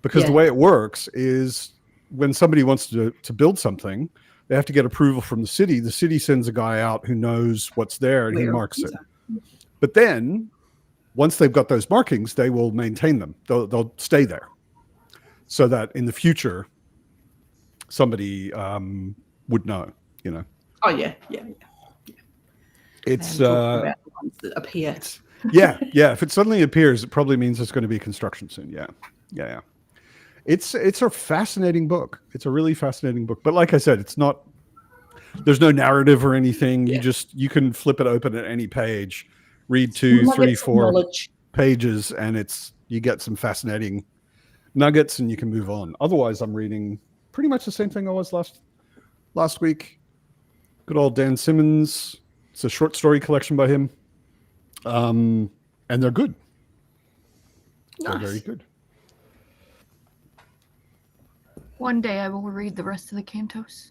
because the way it works is when somebody wants to build something, they have to get approval from the city. The city sends a guy out who knows what's there and he marks it. But then once they've got those markings, they will maintain them. They'll stay there so that in the future somebody would know. You know.
Oh yeah.
It's
about the ones that appear.
yeah. If it suddenly appears, it probably means there's going to be construction soon. Yeah. It's a fascinating book. It's a really fascinating book. But like I said, it's not. There's no narrative or anything. You can flip it open at any page, read 2, 3, 4 pages, and you get some fascinating nuggets, and you can move on. Otherwise, I'm reading pretty much the same thing I was last week. Good old Dan Simmons. It's a short story collection by him. And they're good.
Nice.
They're very good.
One day I will read the rest of the Cantos.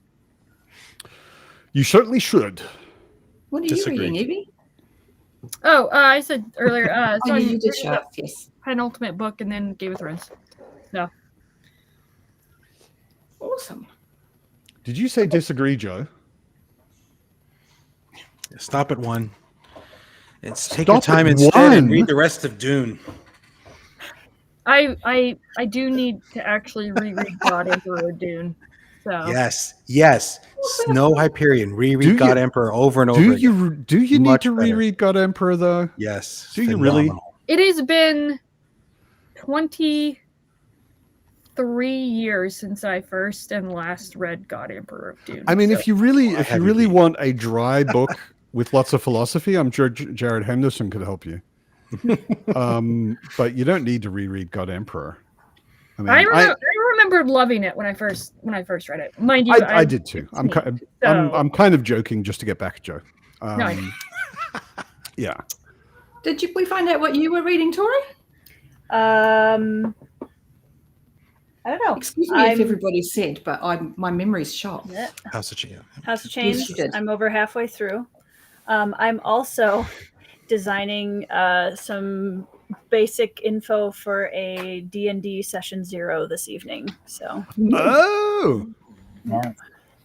You certainly should.
What are you reading, Evie?
Oh, I said earlier. So
Oh,
I'm
you did
reading
shout,
the
yes.
penultimate book and then Game of Thrones. So
Awesome.
Did you say disagree, Joe?
Stop at 1. It's take
Stop
your time
at
instead and
1?
read the rest of Dune.
I do need to actually reread God Emperor Dune. So
Yes. Snow Hyperion. Reread God Emperor over and over again.
Do you need
Much
to
better.
reread God Emperor though?
Yes.
Do you really?
Phenomenal.
it has been 23 years since I first and last read God Emperor of Dune.
I mean,
so.
if you really want a dry book with lots of philosophy, I'm sure Jared Henderson could help you. But you don't need to reread God Emperor. I mean,
I remember loving it when I first read it. Mind you,
I did too. I'm kind of joking just to get back at Joe.
No.
Yeah.
Did we find out what you were reading, Tori?
I don't know.
Excuse me if everybody said, but my memory's shot.
Yeah.
House of Change.
House of Change.
Yes, you did.
I'm over halfway through. I'm also designing some basic info for a D&D session 0 this evening. So.
Oh.
Yeah.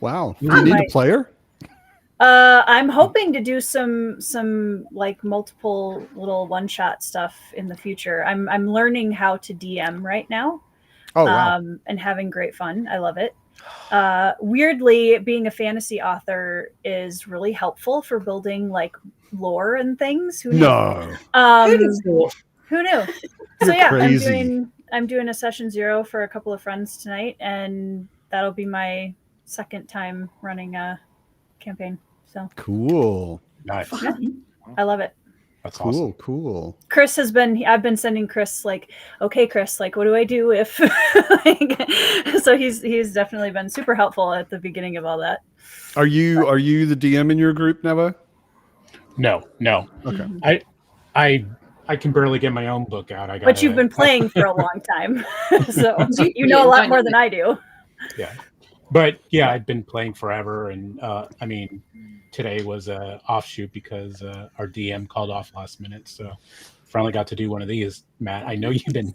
Wow. Do you need a player?
I'm hoping to do some like multiple little one-shot stuff in the future. I'm learning how to DM right now.
Oh, wow.
And having great fun. I love it. Weirdly, being a fantasy author is really helpful for building like lore and things. Who knew?
No.
Who knew? So
You're
yeah,
crazy.
I'm doing a session 0 for a couple of friends tonight, and that'll be my second time running a campaign. So
Cool.
Nice.
Yeah, I love it.
That's awesome.
Cool.
Chris I've been sending Chris like, okay, Chris, like, what do I do if so he's definitely been super helpful at the beginning of all that.
Are you the DM in your group, Neva?
No.
Okay.
I can barely get my own book out.
But you've been playing for a long time. So you know a lot more than I do.
Yeah. But yeah, I've been playing forever, and I mean, today was a offshoot because our DM called off last minute, so finally got to do one of these. Matt, I know you've been.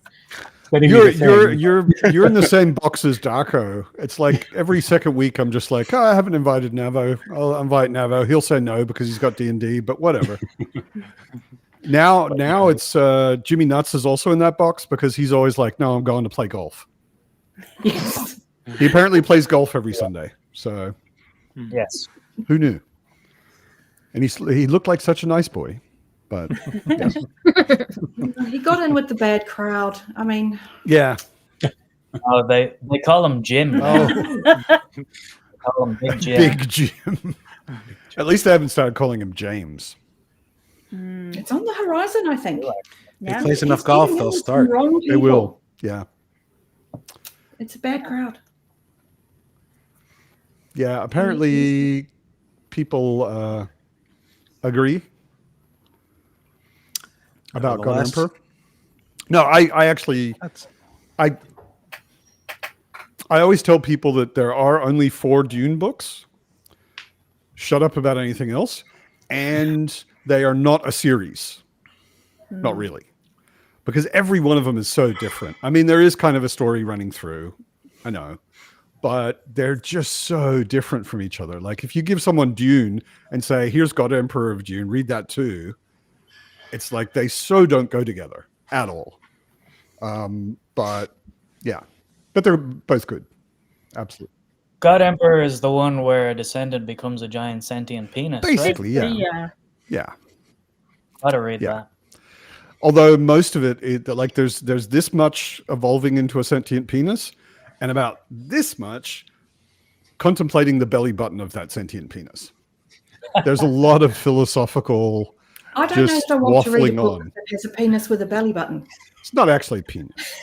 You're
in the same box as Darko. It's like every second week I'm just like, oh, I haven't invited Navo. I'll invite Navo. He'll say no because he's got D&D, but whatever. Now it's Jimmy Nuts is also in that box because he's always like, no, I'm going to play golf.
Yes.
He apparently plays golf every Sunday. So
Yes.
who knew? And he looked like such a nice boy. But yeah.
He got in with the bad crowd. I mean,
Yeah.
Oh, they call him Jim.
Oh,
They call him Big Jim.
Big Jim. At least they haven't started calling him James.
it's on the horizon, I think.
If he plays enough golf, they'll start.
They will. Yeah.
It's a bad crowd.
Yeah. Apparently people agree about God Emperor. No, I always tell people that there are only 4 Dune books. Shut up about anything else. And they are not a series. Not really. Because every one of them is so different. I mean, there is kind of a story running through. I know. But they're just so different from each other. Like if you give someone Dune and say, here's God Emperor of Dune, read that too. It's like they so don't go together at all. But yeah. But they're both good. Absolutely.
God Emperor is the one where a descendant becomes a giant sentient penis.
Basically,
right?
yeah. Yeah.
Gotta read
Yeah.
that.
Although most of it like there's this much evolving into a sentient penis and about this much contemplating the belly button of that sentient penis. There's a lot of philosophical
I don't know if
just
I want to read a
waffling
book
on.
that has a penis with a belly button.
It's not actually a penis,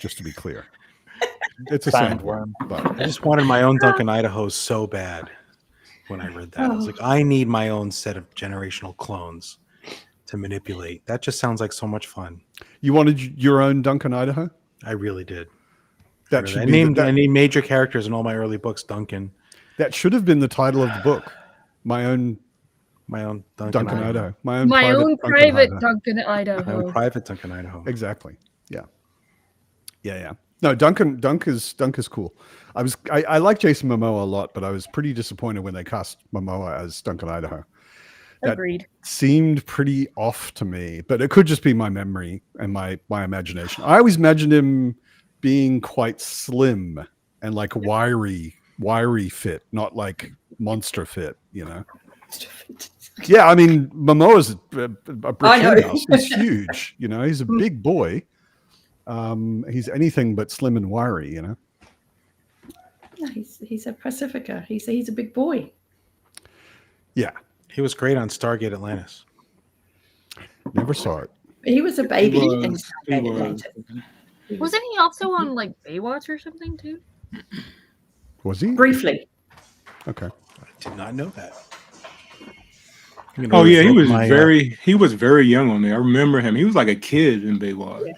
just to be clear. It's a sandworm. But
I just wanted my own Duncan Idaho so bad when I read that. I was like, I need my own set of generational clones to manipulate. That just sounds like so much fun.
You wanted your own Duncan Idaho?
I really did.
That
I
should
named
be
I named major characters in all my early books Duncan.
That should have been the title of the book. My own Duncan Idaho.
My own private Duncan
My
Idaho.
own private Duncan Idaho.
Exactly. Yeah. Yeah. No, Dunk is cool. I like Jason Momoa a lot, but I was pretty disappointed when they cast Momoa as Duncan Idaho. That
Agreed.
seemed pretty off to me, but it could just be my memory and my imagination. I always imagined him being quite slim and like wiry fit, not like monster fit, you know? Yeah, I mean, Momoa's a brick house. He's huge, you know? He's a big boy. He's anything but slim and wiry, you know?
Yeah, he's a Pacifica. He's a big boy.
Yeah.
He was great on Stargate Atlantis.
Never saw it.
He was a baby
He was.
in
He
Stargate
was.
Atlantis.
Wasn't he also on like Baywatch or something too?
Was he?
Briefly.
Okay.
I did not know that.
Oh yeah, he was very young on there. I remember him. He was like a kid in Baywatch.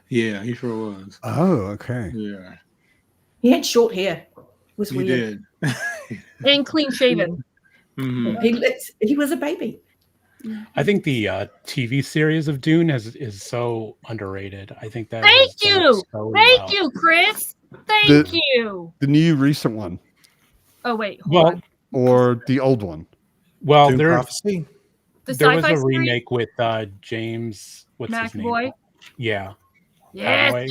Yeah, he sure was.
Oh, okay.
Yeah,
He had short hair. It was
he
weird.
did.
And clean shaven.
Mhm.
He was a baby.
I think the TV series of Dune is so underrated. I think that.
Thank
was done
you.
so
Thank
well.
you, Chris. Thank you.
The new recent one
Oh wait, hold
Well,
on.
or the old one?
well,
Dune
there
Prophecy.
The
there was
sci-fi
a
series?
remake with James. What's his
McAvoy.
name? Yeah.
Yes,
Conway.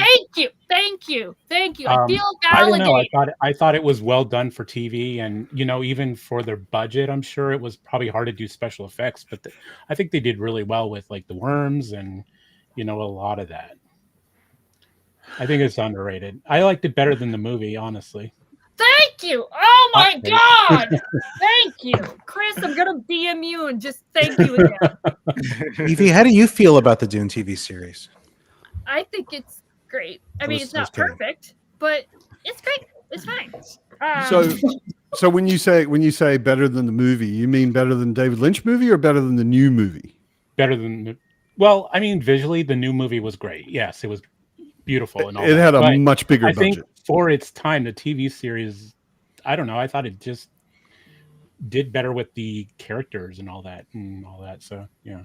thank you. I feel
I don't know.
validated.
I thought it was well done for TV, and even for their budget, I'm sure it was probably hard to do special effects, but I think they did really well with like the worms and a lot of that. I think it's underrated. I liked it better than the movie, honestly.
Thank you. Oh my
Okay.
god. Thank you. Chris, I'm gonna DM you and just thank you again.
Evie, how do you feel about the Dune TV series?
I think it's great. I
I
mean,
was-
it's
I was
not
kidding.
perfect, but it's great. It's fine.
So when you say better than the movie, you mean better than David Lynch movie or better than the new movie?
Better than well, I mean, visually, the new movie was great. Yes, it was beautiful and all.
It had a
but
much bigger
I think
budget.
for its time, the TV series, I don't know. I thought it just did better with the characters and all that. So yeah,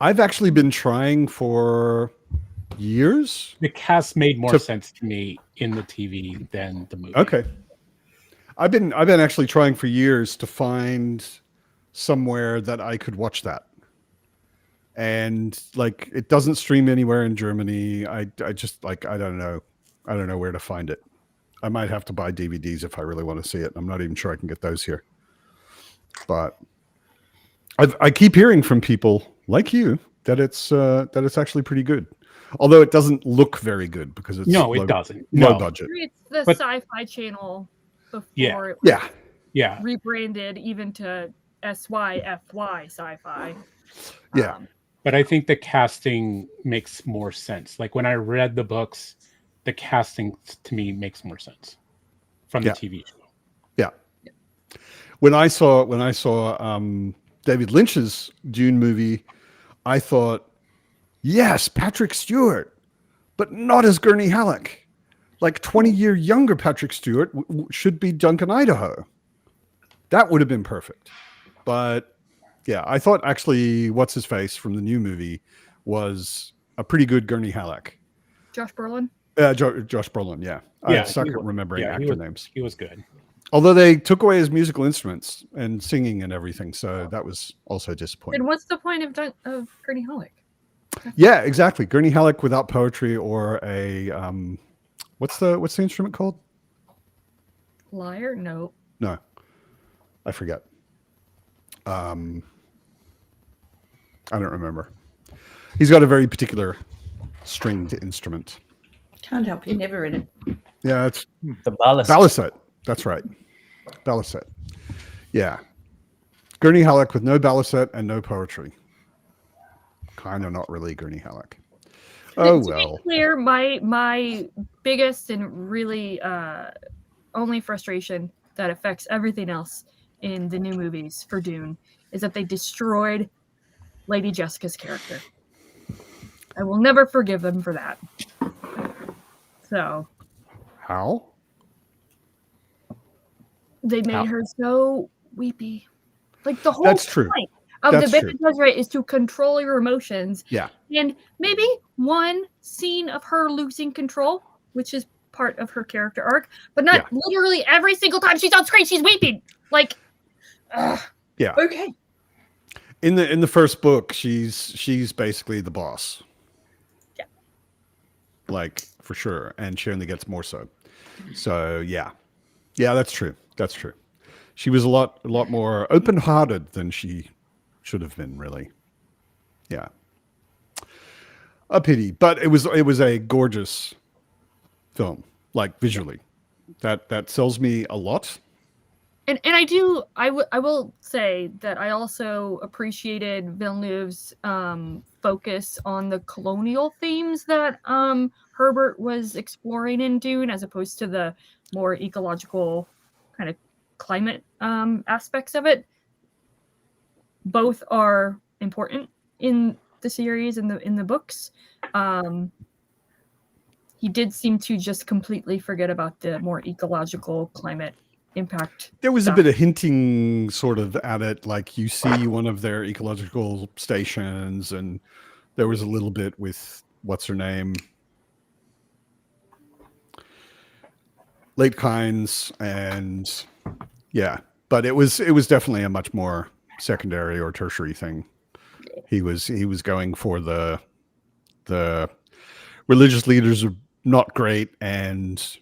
I've actually been trying for years.
the cast made more sense to me in the TV than the movie.
Okay. I've been actually trying for years to find somewhere that I could watch that. And like it doesn't stream anywhere in Germany. I just like I don't know where to find it. I might have to buy DVDs if I really want to see it. I'm not even sure I can get those here. But I keep hearing from people like you that it's actually pretty good. Although it doesn't look very good because it's
it doesn't.
Low
No.
budget.
It's the
But-
Sci-Fi Channel before
Yeah.
it was
Yeah.
Yeah,
rebranded even to SYFY Sci-Fi.
Yeah.
but I think the casting makes more sense. Like when I read the books, the casting to me makes more sense from the
Yeah.
TV show.
Yeah. When I saw David Lynch's Dune movie, I thought, yes, Patrick Stewart, but not as Gurney Halleck. Like 20-year younger Patrick Stewart should be Duncan Idaho. That would have been perfect. But yeah, I thought actually what's his face from the new movie was a pretty good Gurney Halleck.
Josh Brolin.
Josh Brolin, yeah. I suck
he
at
was-
remembering
yeah,
actor names.
He was good.
Although they took away his musical instruments and singing and everything, so that was also disappointing.
And what's the point of Gurney Halleck?
Yeah, exactly. Gurney Halleck without poetry or a what's the instrument called?
Liar? No.
No, I forget. I don't remember. He's got a very particular stringed instrument.
Can't help you, never in it.
Yeah, it's
The ballast.
balisette. That's right, balisette. Yeah, Gurney Halleck with no balisette and no poetry. Kind of not really Gurney Halleck. Oh
To be
well.
clear, my biggest and really only frustration that affects everything else in the new movies for Dune is that they destroyed Lady Jessica's character. I will never forgive them for that. So
How?
They made
How?
her so weepy. Like the whole
That's true.
point of
That's
the
true.
Bene Gesserit is to control your emotions.
Yeah.
And maybe one scene of her losing control, which is part of her character arc, but not literally every single time she's on screen, she's weeping. Like, ugh.
Yeah.
Okay.
In the first book, she's basically the boss.
Yeah.
Like, for sure. And she only gets more so. So yeah. Yeah, that's true. That's true. She was a lot more open-hearted than she should have been, really. Yeah. A pity. But it was a gorgeous film, like visually. That sells me a lot.
And I will say that I also appreciated Villeneuve's focus on the colonial themes that Herbert was exploring in Dune, as opposed to the more ecological kind of climate aspects of it. Both are important in the series and in the books. He did seem to just completely forget about the more ecological climate impact.
There was
stuff.
a bit of hinting sort of at it, like you see one of their ecological stations, and there was a little bit with what's her name, Late Kynes, and yeah, but it was definitely a much more secondary or tertiary thing. He was going for the religious leaders are not great, and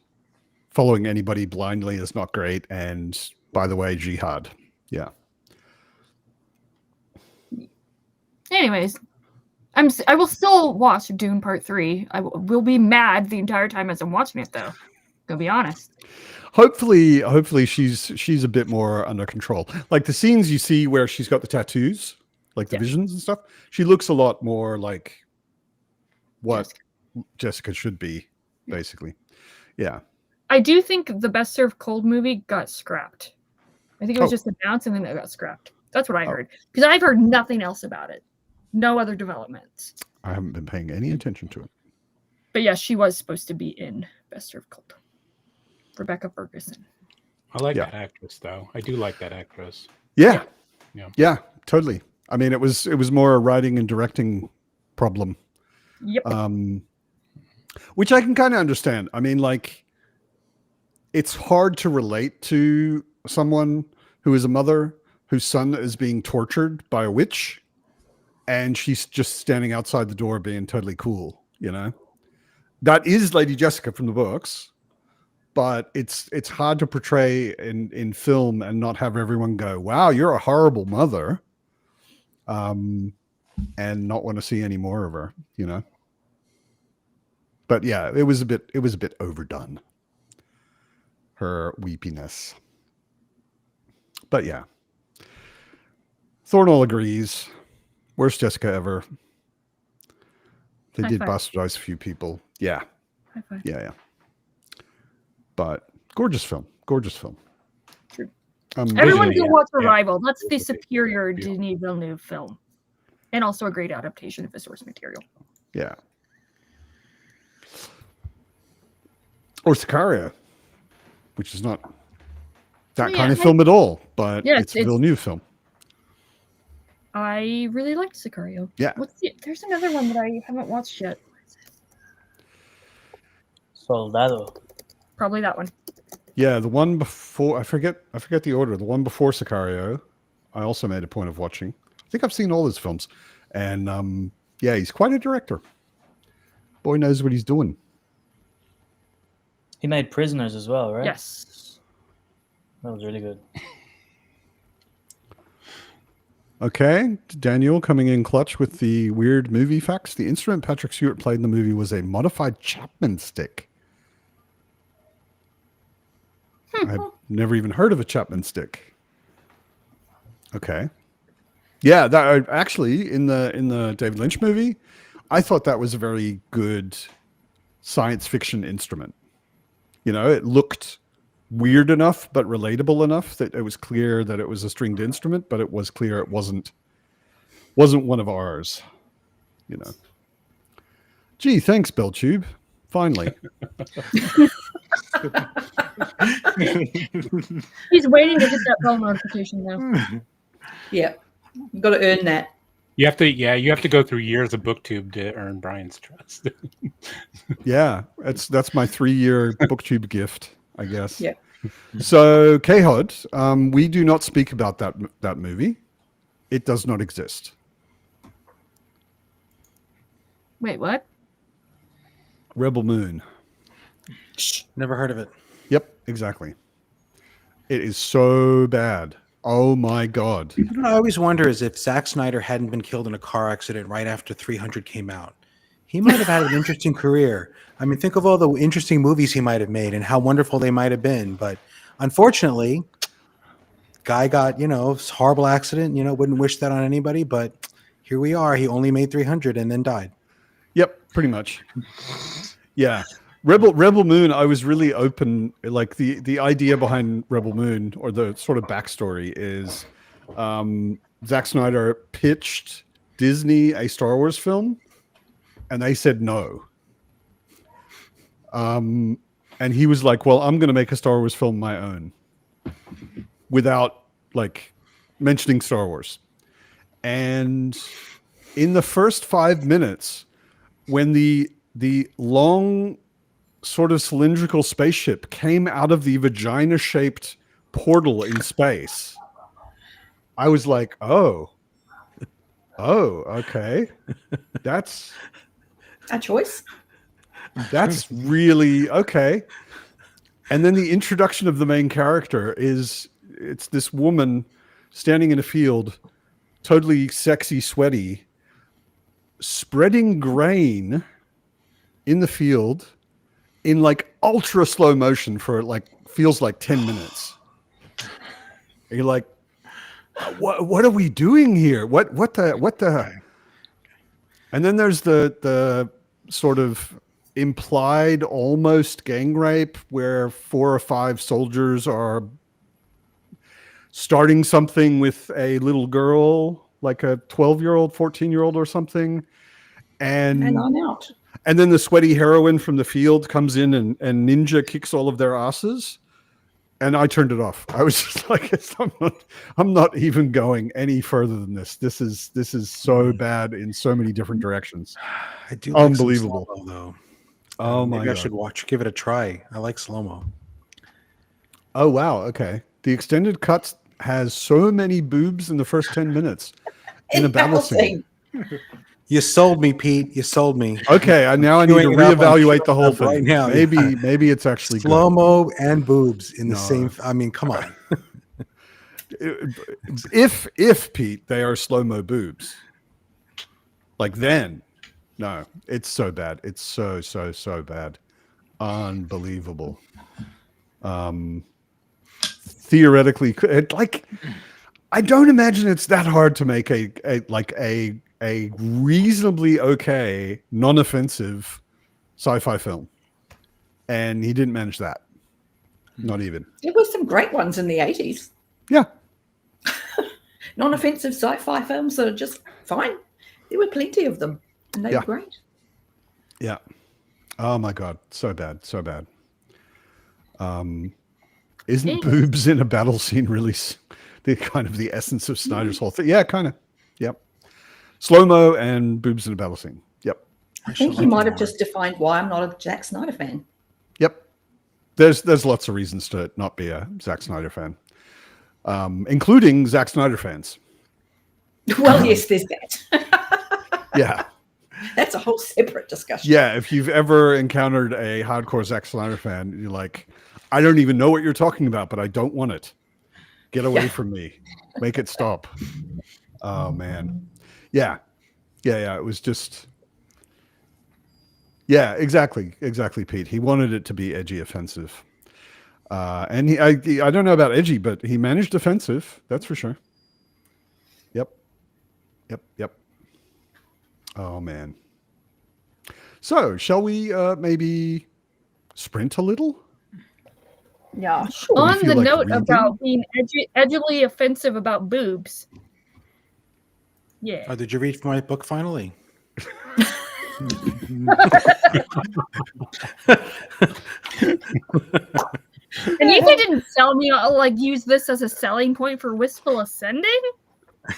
following anybody blindly is not great, and by the way, jihad. Yeah.
Anyways, I will still watch Dune Part 3. I will be mad the entire time as I'm watching it, though. Gonna be honest.
Hopefully she's a bit more under control. Like the scenes you see where she's got the tattoos, like the visions and stuff, she looks a lot more like what Jessica should be, basically. Yeah.
I do think the Best Served Cold movie got scrapped. I think it was just announced and then it got scrapped. That's what I heard. Because I've heard nothing else about it. No other developments.
I haven't been paying any attention to it.
But yeah, she was supposed to be in Best Served Cold. Rebecca Ferguson.
I like that actress, though. I do like that actress.
Yeah. Totally. I mean, it was more a writing and directing problem.
Yep.
Which I can kind of understand. I mean, like, it's hard to relate to someone who is a mother whose son is being tortured by a witch, and she's just standing outside the door being totally cool, you know? That is Lady Jessica from the books, but it's hard to portray in film and not have everyone go, wow, you're a horrible mother, and not want to see any more of her, you know? But yeah, it was a bit overdone, her weepiness. But yeah, Thornall agrees. Worst Jessica ever. They
High
did
five.
bastardize a few people. Yeah.
High five.
Yeah. But gorgeous film.
True.
Visually,
Everyone go watch Arrival. That's the superior Denis Villeneuve film. And also a great adaptation of the source material.
Yeah. Or Sicario, which is not that kind of film at all, but it's a Villeneuve film.
I really liked Sicario.
Yeah.
There's another one that I haven't watched yet.
Soldado.
Probably that one.
Yeah, the one before, I forget the order. The one before Sicario, I also made a point of watching. I think I've seen all his films. And yeah, he's quite a director. Boy knows what he's doing.
He made Prisoners as well, right?
Yes.
That was really good.
Okay, Daniel coming in clutch with the weird movie facts. The instrument Patrick Stewart played in the movie was a modified Chapman stick. I've never even heard of a Chapman stick. Okay. Yeah, that actually in the David Lynch movie, I thought that was a very good science fiction instrument. You know, it looked weird enough but relatable enough that it was clear that it was a stringed instrument, but it was clear it wasn't one of ours. You know. Gee, thanks, Belltube. Finally.
He's waiting to get that bell notification now.
Yeah, you've got to earn that.
You have to go through years of BookTube to earn Brian's trust.
Yeah, that's my 3-year BookTube gift, I guess.
Yeah.
So, Khod, we do not speak about that movie. It does not exist.
Wait, what?
Rebel Moon.
Never heard of it.
Yep, exactly. It is so bad. Oh my God.
What I always wonder is if Zack Snyder hadn't been killed in a car accident right after 300 came out, he might have had an interesting career. I mean, think of all the interesting movies he might have made and how wonderful they might have been. But unfortunately, guy got, this horrible accident, wouldn't wish that on anybody. But here we are. He only made 300 and then died.
Yep, pretty much. Yeah. Rebel Moon, I was really open. Like the idea behind Rebel Moon, or the sort of backstory, is Zack Snyder pitched Disney a Star Wars film, and they said no. And he was like, "Well, I'm going to make a Star Wars film my own, without mentioning Star Wars." And in the first 5 minutes, when the long sort of cylindrical spaceship came out of the vagina-shaped portal in space, I was like, oh, okay. That's
A choice.
That's really okay. And then the introduction of the main character it's this woman standing in a field, totally sexy, sweaty, spreading grain in the field in ultra slow motion for feels like 10 minutes. And you're like, what are we doing here? What the? And then there's the sort of implied almost gang rape where 4 or 5 soldiers are starting something with a little girl, like a 12-year-old, 14-year-old or something. And
I'm out.
And then the sweaty heroine from the field comes in and ninja kicks all of their asses. And I turned it off. I was just like, I'm not even going any further than this. This is so bad in so many different directions.
I do
unbelievable
like slow-mo, though.
Oh my
Maybe
God.
I should give it a try. I like slow-mo.
Oh wow, okay. The extended cut has so many boobs in the first 10 minutes in a battle scene.
You sold me, Pete. You sold me.
Okay, now I need to
Doing it up on
reevaluate the whole thing.
right now.
Maybe it's actually good.
Slow-mo and boobs in the same. I mean, come on.
If Pete, they are slow-mo boobs. Then, no, it's so bad. It's so bad. Unbelievable. Theoretically, I don't imagine it's that hard to make a reasonably okay, non-offensive sci-fi film. And he didn't manage that. Not even.
There were some great ones in the 80s.
Yeah.
Non-offensive sci-fi films that are just fine. There were plenty of them, and they were great.
Yeah. Oh my God. So bad. So bad. Isn't boobs in a battle scene really the essence of Snyder's whole thing? Yeah, kind of. Yep. Slow-mo and boobs in a battle scene. Yep.
I think he might have just defined why I'm not a Zack Snyder fan.
Yep. There's lots of reasons to not be a Zack Snyder fan, including Zack Snyder fans.
Well, yes, there's that.
Yeah.
That's a whole separate discussion.
Yeah, if you've ever encountered a hardcore Zack Snyder fan, you're like, I don't even know what you're talking about, but I don't want it. Get away from me. Make it stop. Oh, man. Yeah. It was just... Yeah, exactly, Pete. He wanted it to be edgy, offensive. And I don't know about edgy, but he managed offensive. That's for sure. Yep. Oh, man. So, shall we maybe sprint a little?
Yeah, sure.
On the note about being edgily offensive about boobs. Yeah.
Oh, did you read my book finally?
And you didn't sell me like use this as a selling point for Wistful Ascending?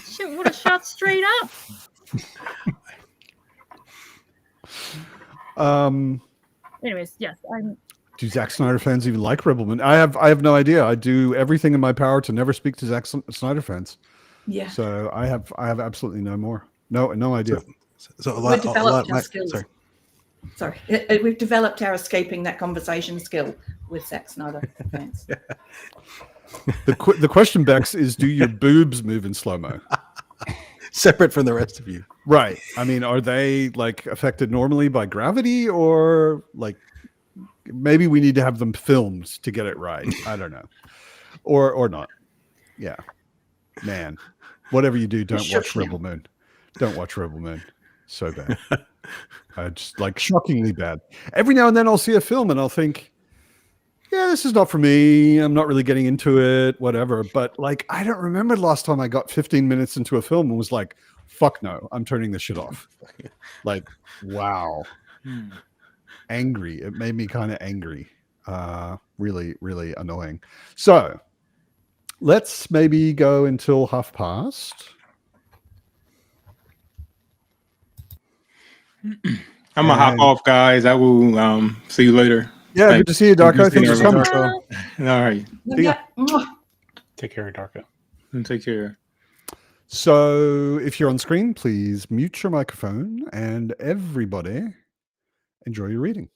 Shit would have shot straight up. Anyways, yes, I'm.
Do Zack Snyder fans even like Rebel Moon? I have no idea. I do everything in my power to never speak to Zack Snyder fans.
Yeah.
So I have absolutely no idea.
So a
We've
lot,
developed our
of
skills.
sorry.
We've developed our escaping that conversation skill with Zack Snyder fans.
The question, Bex, is do your boobs move in slow-mo?
Separate from the rest of you.
Right. I mean, are they like affected normally by gravity, or like maybe we need to have them filmed to get it right? I don't know. Or not. Yeah. Man. Whatever you do, don't watch Rebel Moon. Don't watch Rebel Moon. So bad. Just like shockingly bad. Every now and then I'll see a film and I'll think, yeah, this is not for me. I'm not really getting into it, whatever. But like, I don't remember the last time I got 15 minutes into a film and was like, fuck no, I'm turning this shit off. Like, wow. Angry. It made me kind of angry. Really, really annoying. So let's maybe go until past.
I'm gonna hop off, guys. I will see you later.
Yeah, good to see you, Darko. Thanks for coming.
All right.
Take care, Darko.
And take care.
So if you're on screen, please mute your microphone and everybody enjoy your reading.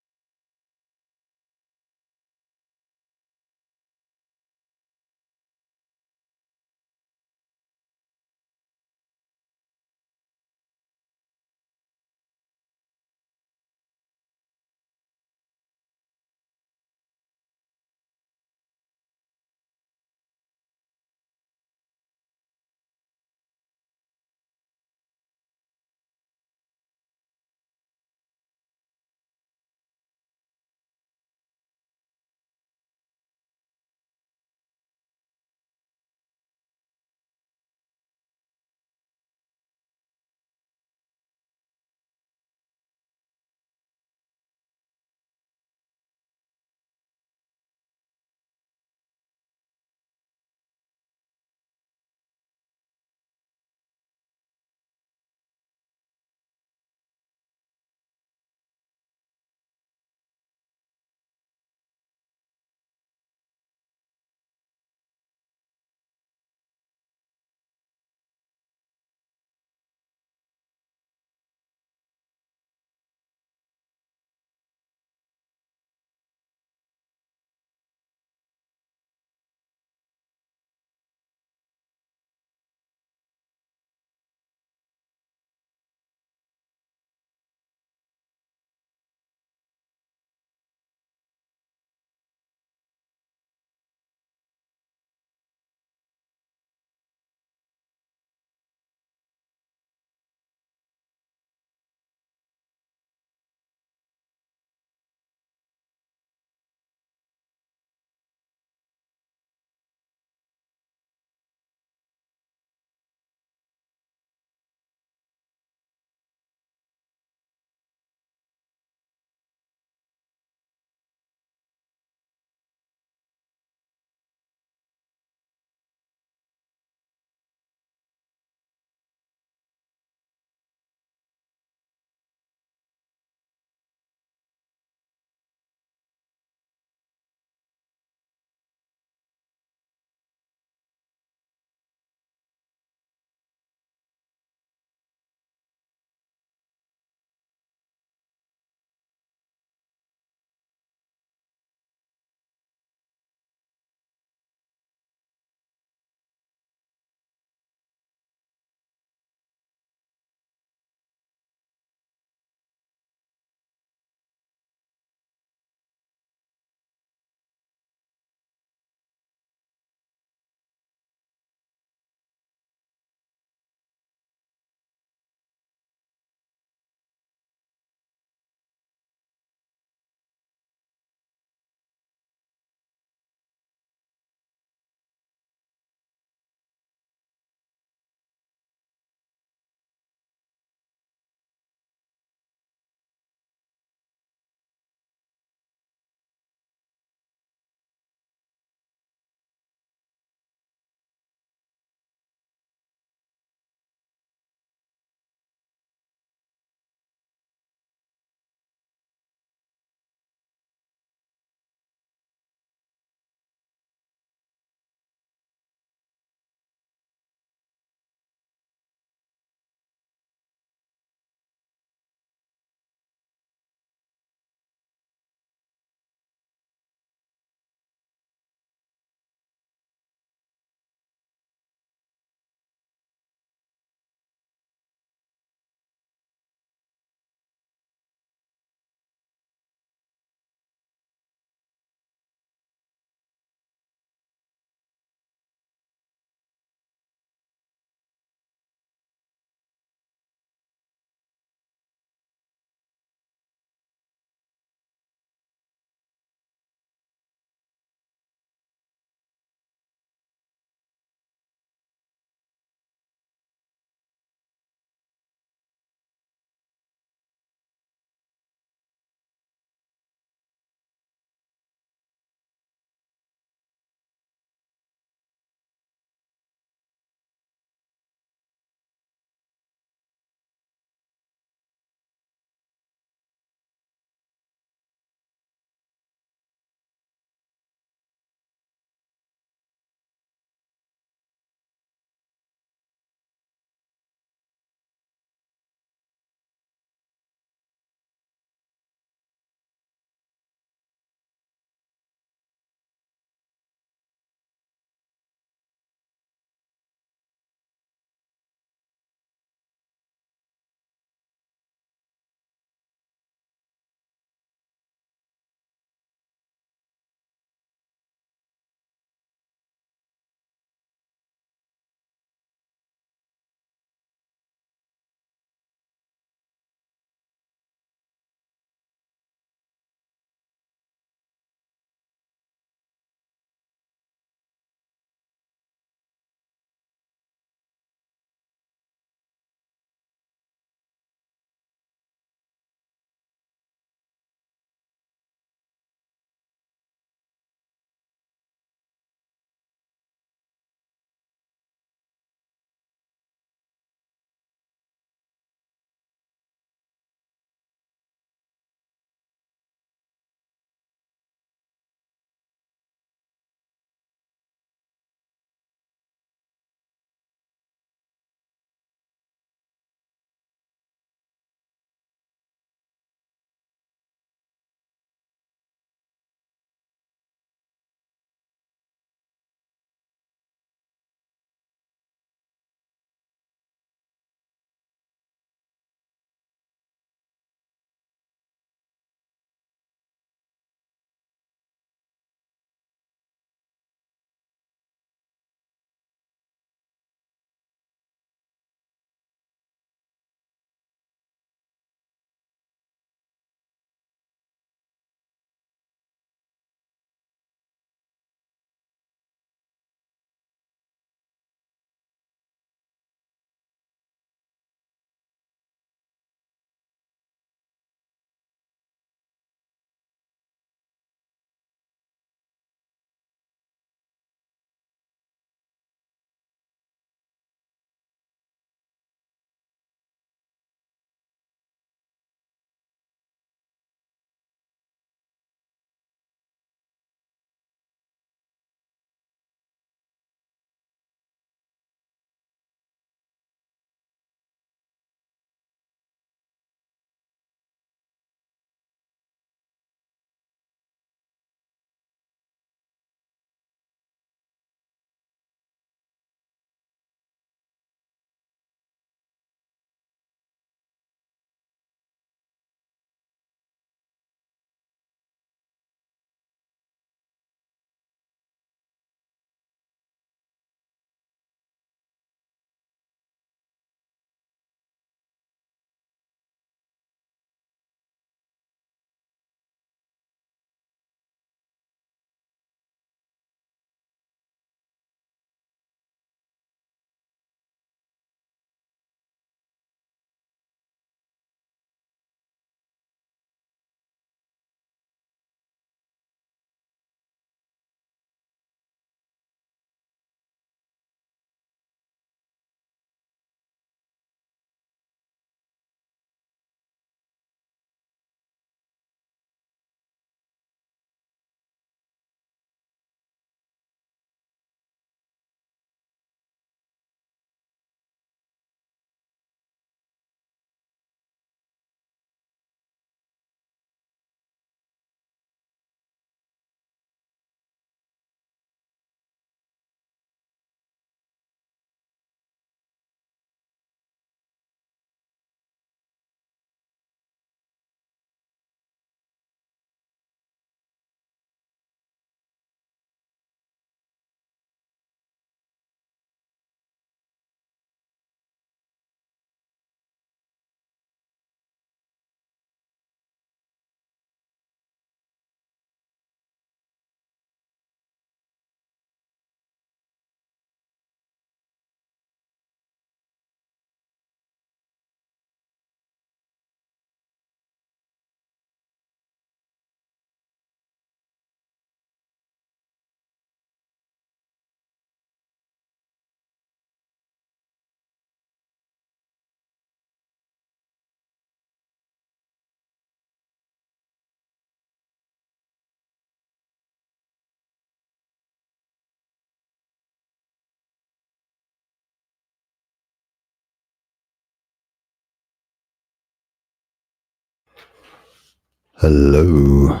Hello.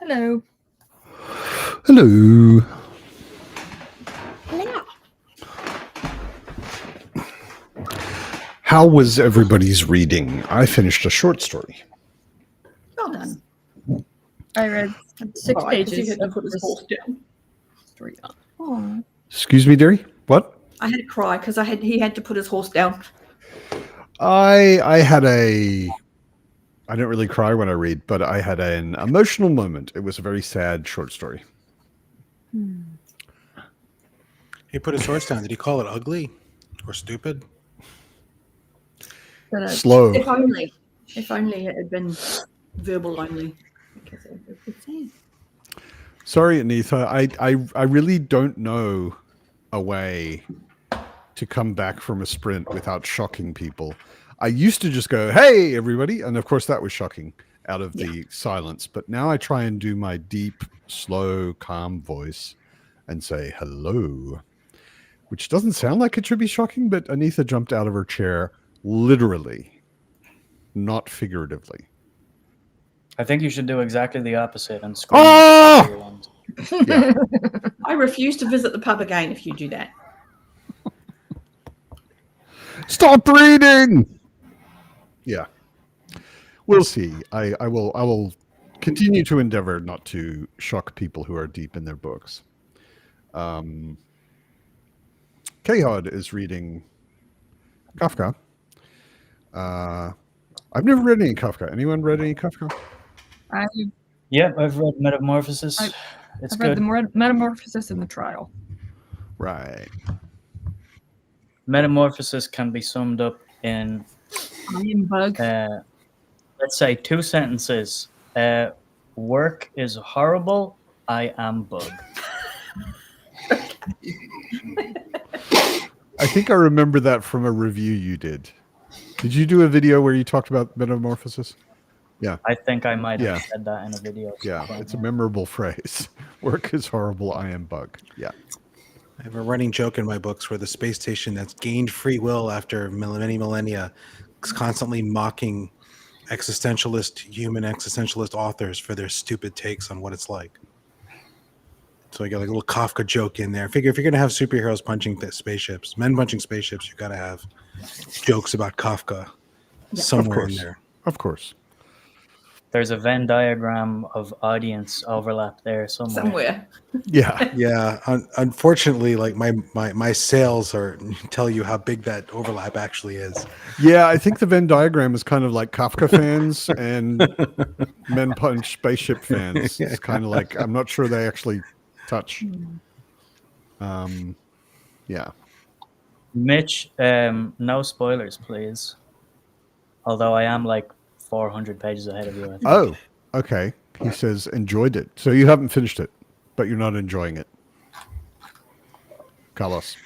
Hello.
Hello. How was everybody's reading? I finished a short story.
Well done.
I read 6
Right, 'cause he
pages
had to
of
put his
this
horse down.
story. Oh.
Excuse me, dearie? What?
I had to cry because he had to put his horse down.
I had I don't really cry when I read, but I had an emotional moment. It was a very sad short story.
He put his horse down. Did he call it ugly or stupid?
But,
Slow.
If only it had been verbal only. Because it was sad.
Sorry, Anitha. I really don't know a way to come back from a sprint without shocking people. I used to just go, "Hey, everybody," and of course that was shocking out of the silence. But now I try and do my deep, slow, calm voice and say hello, which doesn't sound like it should be shocking. But Anitha jumped out of her chair, literally, not figuratively.
I think you should do exactly the opposite and scream.
Ah!
At the top of your lungs.
Yeah.
I refuse to visit the pub again if you do that.
Stop reading. Yeah, we'll see. I will continue to endeavor not to shock people who are deep in their books. Kahod is reading Kafka. I've never read any Kafka. Anyone read any Kafka?
Yeah, I've read Metamorphosis. It's
I've
good.
read the Metamorphosis and the Trial.
Right.
Metamorphosis can be summed up in
I am bug.
let's say 2 sentences. Work is horrible. I am bug.
I think I remember that from a review you did. Did you do a video where you talked about Metamorphosis? Yeah.
I think I might have
Yeah.
said that in a video.
Yeah, it's a memorable phrase. Work is horrible. I am bug. Yeah.
I have a running joke in my books where the space station that's gained free will after many millennia is constantly mocking human existentialist authors for their stupid takes on what it's like. So I got like a little Kafka joke in there. I figure if you're going to have superheroes punching spaceships, men punching spaceships, you got to have jokes about Kafka somewhere in there.
Of course.
There's a Venn diagram of audience overlap there somewhere.
Yeah.
Yeah. Unfortunately, like my sales tell you how big that overlap actually is.
Yeah, I think the Venn diagram is kind of like Kafka fans and Men Punch Spaceship fans. It's kind of like, I'm not sure they actually touch. Yeah.
Mitch, no spoilers, please. Although I am like 400 pages ahead of you. I think.
Oh, okay. He says enjoyed it. So you haven't finished it, but you're not enjoying it. Carlos.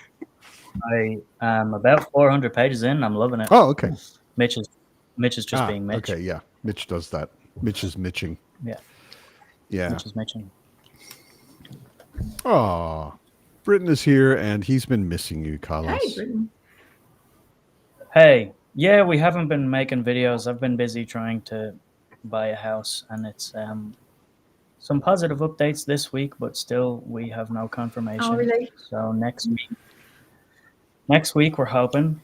I am about 400 pages in. I'm loving it.
Oh, okay.
Mitch is just being Mitch.
Okay, yeah. Mitch does that. Mitch is mitching.
Yeah.
Yeah.
Mitch is Mitching.
Oh, Britton is here, and he's been missing you, Carlos.
Hey, Britton.
Hey, yeah, we haven't been making videos. I've been busy trying to buy a house, and it's some positive updates this week, but still we have no confirmation.
Oh, really?
So next week we're hoping.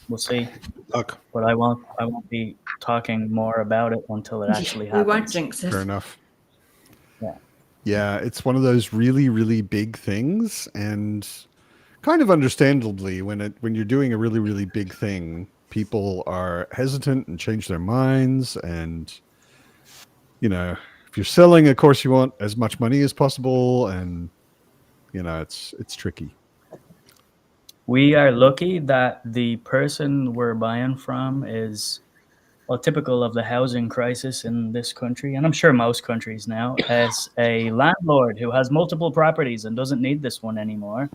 We'll see.
Look,
But I won't be talking more about it until it actually happens.
We won't jinx it.
Fair enough.
Yeah.
Yeah, it's one of those really, really big things, and kind of understandably, when you're doing a really, really big thing, people are hesitant and change their minds. And if you're selling, of course, you want as much money as possible, and it's tricky.
We are lucky that the person we're buying from is, well, typical of the housing crisis in this country, and I'm sure most countries now, as a landlord who has multiple properties and doesn't need this one anymore.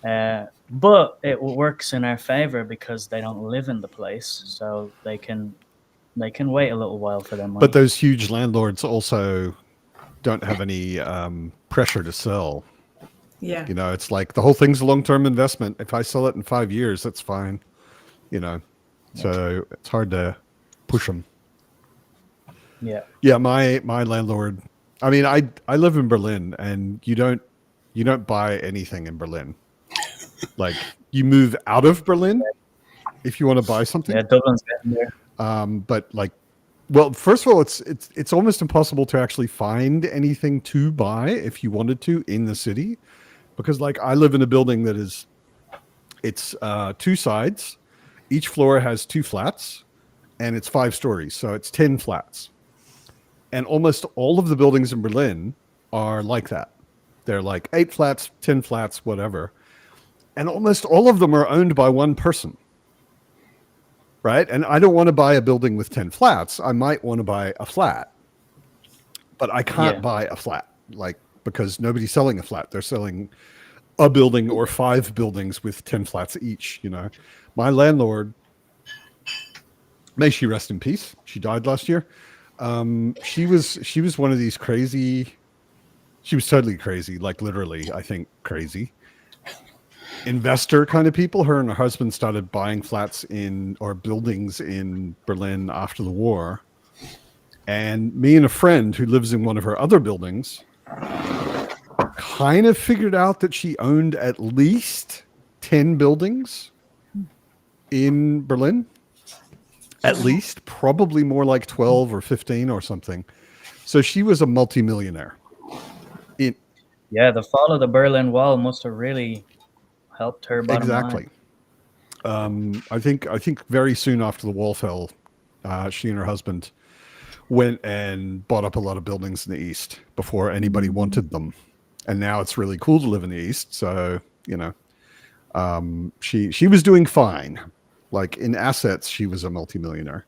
But it works in our favor because they don't live in the place, so they can wait a little while for them.
But those huge landlords also don't have any pressure to sell.
Yeah.
You know, it's like the whole thing's a long-term investment. If I sell it in 5 years, that's fine. You know, so it's hard to push them.
Yeah.
Yeah, my landlord. I mean, I live in Berlin, and you don't buy anything in Berlin. Like, you move out of Berlin if you want to buy something.
Yeah, Dublin's getting there.
But like, well, first of all, it's almost impossible to actually find anything to buy if you wanted to in the city, because like I live in a building that it's 2 sides, each floor has 2 flats, and it's 5 stories, so it's 10 flats, and almost all of the buildings in Berlin are like that. They're like 8 flats, 10 flats, whatever, and almost all of them are owned by one person. Right. And I don't want to buy a building with 10 flats. I might want to buy a flat, but I can't buy a flat, like, because nobody's selling a flat. They're selling a building or 5 buildings with 10 flats each. You know, my landlord, may she rest in peace. She died last year. She was one of these crazy. She was totally crazy, like literally, I think crazy. Investor kind of people. Her and her husband started buying flats or buildings in Berlin after the war. And me and a friend who lives in one of her other buildings kind of figured out that she owned at least 10 buildings in Berlin. At least, probably more like 12 or 15 or something. So she was a multimillionaire.
Yeah, the fall of the Berlin Wall must have really helped her bottom
exactly.
line.
I think very soon after the wall fell, she and her husband went and bought up a lot of buildings in the East before anybody wanted them, and now it's really cool to live in the East. So you know, she was doing fine. Like in assets, she was a multimillionaire.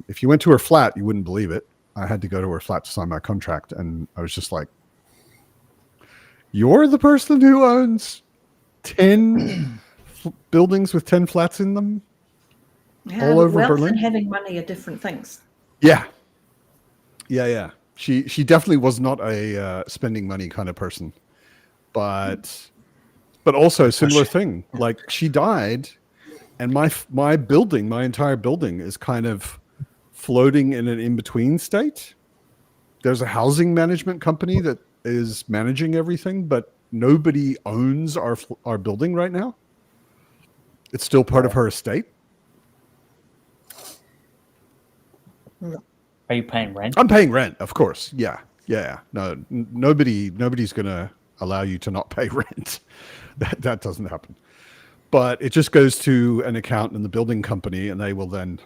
If you went to her flat, you wouldn't believe it. I had to go to her flat to sign my contract, and I was just like, "You're the person who owns 10 buildings with 10 flats in them all over
wealth
Berlin?"
and having money are different things.
Yeah. She definitely was not a spending money kind of person, but also a similar thing. Like she died, and my building, my entire building, is kind of floating in an in-between state. There's a housing management company that is managing everything, but nobody owns our building right now. It's still part of her estate.
Are you paying rent?
I'm paying rent, of course. Yeah. No, nobody's going to allow you to not pay rent. That doesn't happen. But it just goes to an account in the building company, and they will then,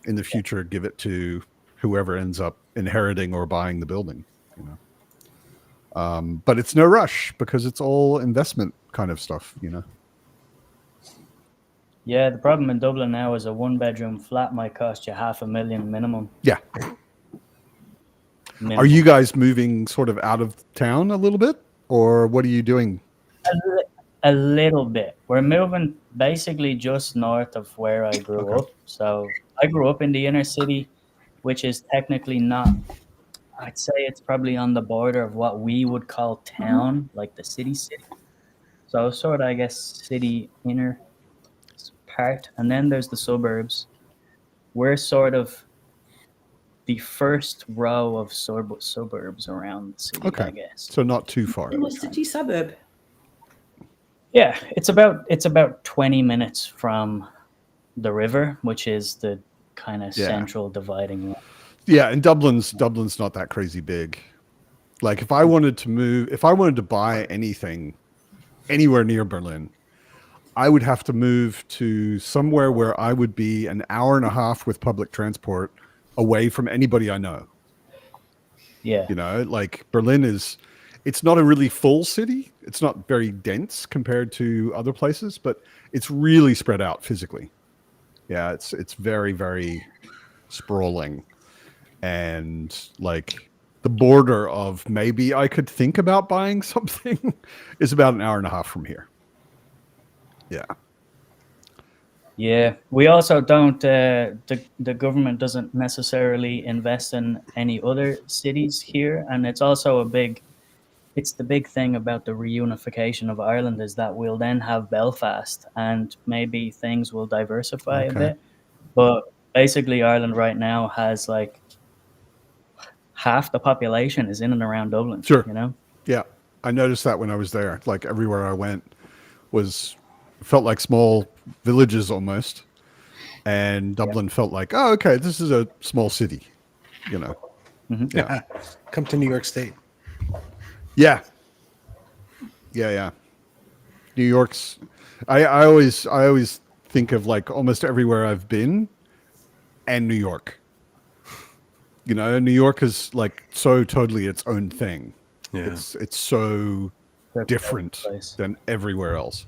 in the future, give it to whoever ends up inheriting or buying the building. You know. But it's no rush because it's all investment kind of stuff, you know.
Yeah, the problem in Dublin now is a 1-bedroom flat might cost you $500,000 minimum.
Yeah.
Minimum.
Are you guys moving sort of out of town a little bit, or what are you doing?
A little bit. We're moving basically just north of where I grew up. So I grew up in the inner city, which is technically not, I'd say it's probably on the border of what we would call town, like the city. So sort of, I guess, city inner part. And then there's the suburbs. We're sort of the first row of suburbs around the city, I guess.
So not too far.
In a city suburb.
Yeah, it's about 20 minutes from the river, which is the kind of central dividing line.
Yeah, and Dublin's not that crazy big. Like if I wanted to buy anything anywhere near Berlin, I would have to move to somewhere where I would be an hour and a half with public transport away from anybody I know.
Yeah.
You know, like Berlin it's not a really full city. It's not very dense compared to other places, but it's really spread out physically. Yeah, it's very, very sprawling. And like the border of maybe I could think about buying something is about an hour and a half from here. Yeah.
Yeah, we also don't, the government doesn't necessarily invest in any other cities here. And it's also a big it's the big thing about the reunification of Ireland is that we'll then have Belfast and maybe things will diversify a bit. But basically, Ireland right now has like half the population is in and around Dublin.
Sure.
You know?
Yeah. I noticed that when I was there. Like everywhere I went felt like small villages almost. And Dublin felt like, oh, okay, this is a small city, you know.
Mm-hmm.
Yeah.
Come to New York State.
Yeah. New York's I always think of like almost everywhere I've been and New York. You know, New York is like so totally its own thing.
Yeah.
It's so different than everywhere else.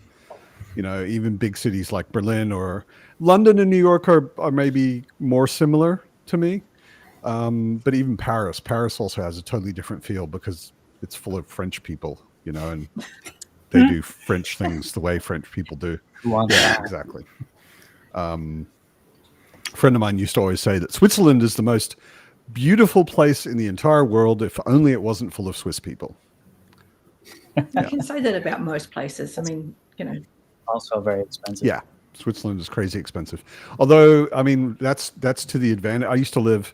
You know, even big cities like Berlin or London and New York are maybe more similar to me. But even Paris also has a totally different feel because it's full of French people, you know, and they do French things the way French people do. Yeah, exactly. A friend of mine used to always say that Switzerland is the most beautiful place in the entire world if only it wasn't full of Swiss people.
You can say that about most places. I mean, you know.
Also very expensive.
Yeah, Switzerland is crazy expensive. Although, I mean, that's to the advantage. I used to live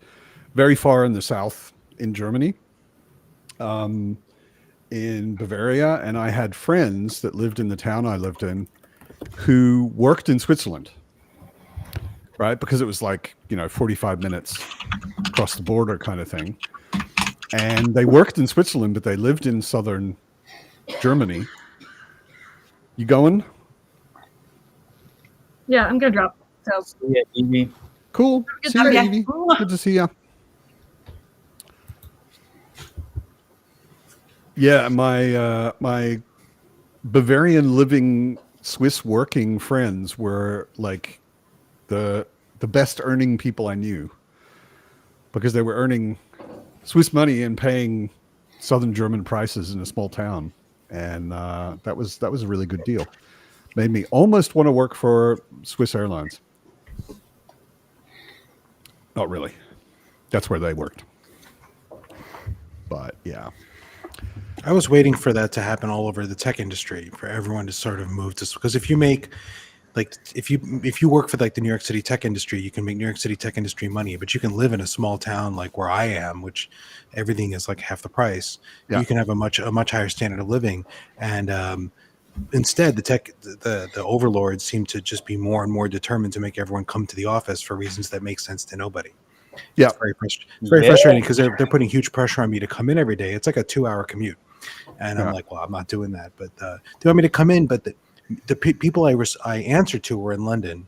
very far in the south in Germany, in Bavaria, and I had friends that lived in the town I lived in who worked in Switzerland, right? Because it was like, 45 minutes across the border kind of thing. And they worked in Switzerland, but they lived in southern Germany. You going?
Yeah, I'm gonna drop. So
Yeah, Evie.
Cool. See you, Evie. Good to see you. Yeah, my Bavarian living Swiss working friends were like the best earning people I knew because they were earning Swiss money and paying southern German prices in a small town, and that was a really good deal. Made me almost want to work for Swiss Airlines. Not really. That's where they worked. But yeah.
I was waiting for that to happen all over the tech industry, for everyone to sort of move to, because if you make, like, if you work for like the New York City tech industry, you can make New York City tech industry money, but you can live in a small town like where I am, which everything is like half the price. Yeah. You can have a much higher standard of living, and instead the overlords seem to just be more and more determined to make everyone come to the office for reasons that make sense to nobody.
Yeah,
it's very frustrating because they're putting huge pressure on me to come in every day. It's like a 2-hour commute. And I'm like, well, I'm not doing that. But they want me to come in. But the people I answered to were in London.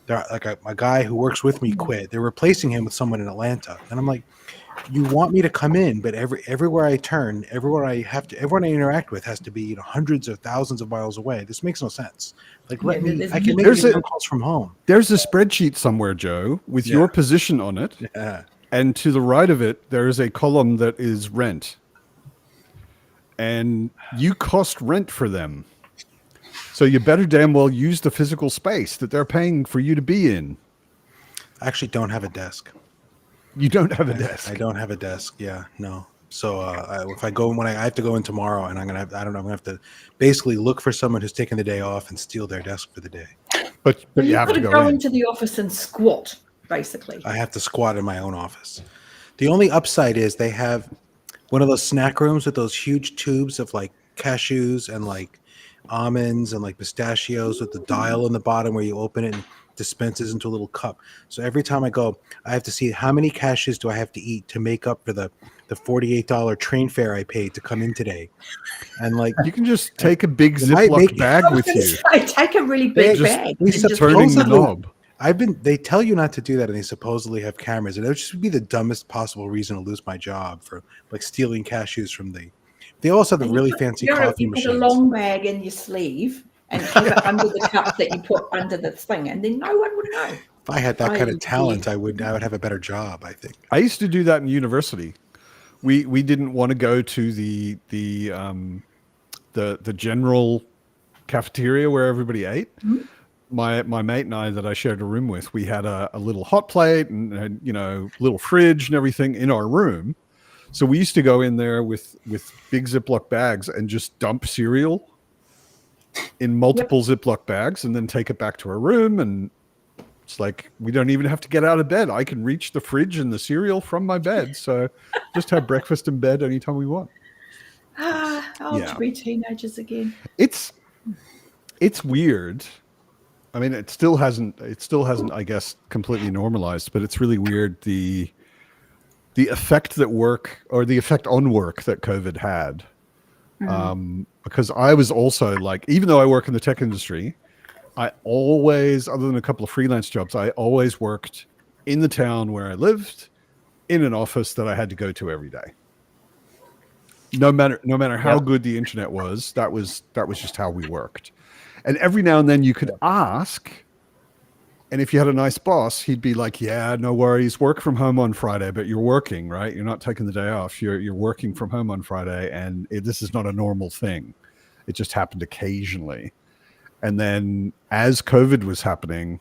They're like a guy who works with me quit. They're replacing him with someone in Atlanta. And I'm like, you want me to come in, but everywhere I turn, everyone I interact with has to be hundreds of thousands of miles away. This makes no sense. Like, I can make phone calls from home.
There's a spreadsheet somewhere, Joe, with your position on it.
Yeah.
And to the right of it, there is a column that is rent. And you cost rent for them. So you better damn well use the physical space that they're paying for you to be in. I
actually don't have a desk.
You don't have a desk?
I don't have a desk. Yeah, no. So if I go I have to go in tomorrow, and I'm going to have to basically look for someone who's taking the day off and steal their desk for the day.
But
you have to go into the office and squat, basically.
I have to squat in my own office. The only upside is they have one of those snack rooms with those huge tubes of like cashews and like almonds and like pistachios with the dial in the bottom where you open it and dispenses into a little cup. So every time I go, I have to see how many cashews do I have to eat to make up for the $48 train fare I paid to come in today. And like,
you can just take a big Ziploc bag with you.
Take a really big bag.
Just turning the knob.
They tell you not to do that, and they supposedly have cameras, and it would just be the dumbest possible reason to lose my job for like stealing cashews from they also have the really fancy coffee machines.
You put a long bag in your sleeve and keep it under the cup that you put under the thing, and then no one would know.
If I had that kind of talent, I would have a better job, I think.
I used to do that in university. We didn't want to go to the general cafeteria where everybody ate. Mm-hmm. My mate and I that I shared a room with, we had a little hot plate and little fridge and everything in our room. So we used to go in there with big Ziploc bags and just dump cereal in multiple Ziploc bags and then take it back to our room. And it's like, we don't even have to get out of bed. I can reach the fridge and the cereal from my bed. So just have breakfast in bed anytime we want.
To be teenagers again.
It's weird. I mean, it still hasn't, I guess, completely normalized, but it's really weird the effect that the effect on work that COVID had. Because I was also like, even though I work in the tech industry, I always, other than a couple of freelance jobs, I always worked in the town where I lived, in an office that I had to go to every day. No matter how good the internet was, that was just how we worked. And every now and then you could ask, and if you had a nice boss, he'd be like, "Yeah, no worries, work from home on Friday, but you're working, right? You're not taking the day off. You're working from home on Friday, and this is not a normal thing. It just happened occasionally." And then as COVID was happening,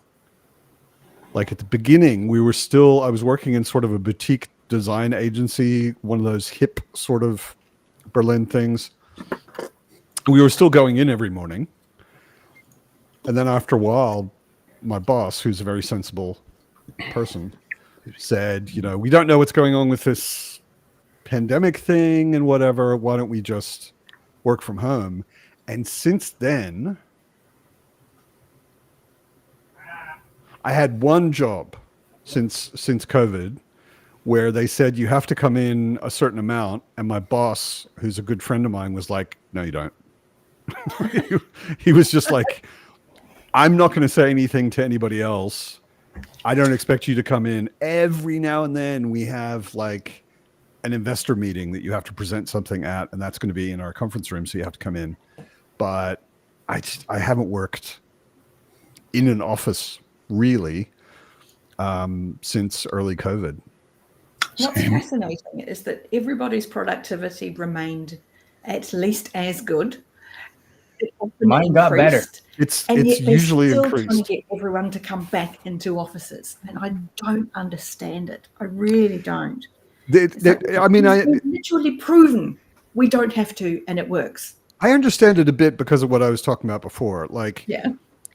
like at the beginning, I was working in sort of a boutique design agency, one of those hip sort of Berlin things. We were still going in every morning. And then after a while, my boss, who's a very sensible person, said, "We don't know what's going on with this pandemic thing and whatever. Why don't we just work from home?" And since then, I had one job since COVID where they said you have to come in a certain amount. And my boss, who's a good friend of mine, was like, "No, you don't." He was just like, "I'm not going to say anything to anybody else. I don't expect you to come in. Every now and then we have like an investor meeting that you have to present something at, and that's going to be in our conference room, so you have to come in." But I haven't worked in an office really since early COVID.
What's fascinating is that everybody's productivity remained at least as good.
Mine got better.
It's
yet
usually
still
increased.
trying to get everyone to come back into offices, and I don't understand it. I really don't.
We've
literally proven we don't have to, and it works.
I understand it a bit because of what I was talking about before. Like,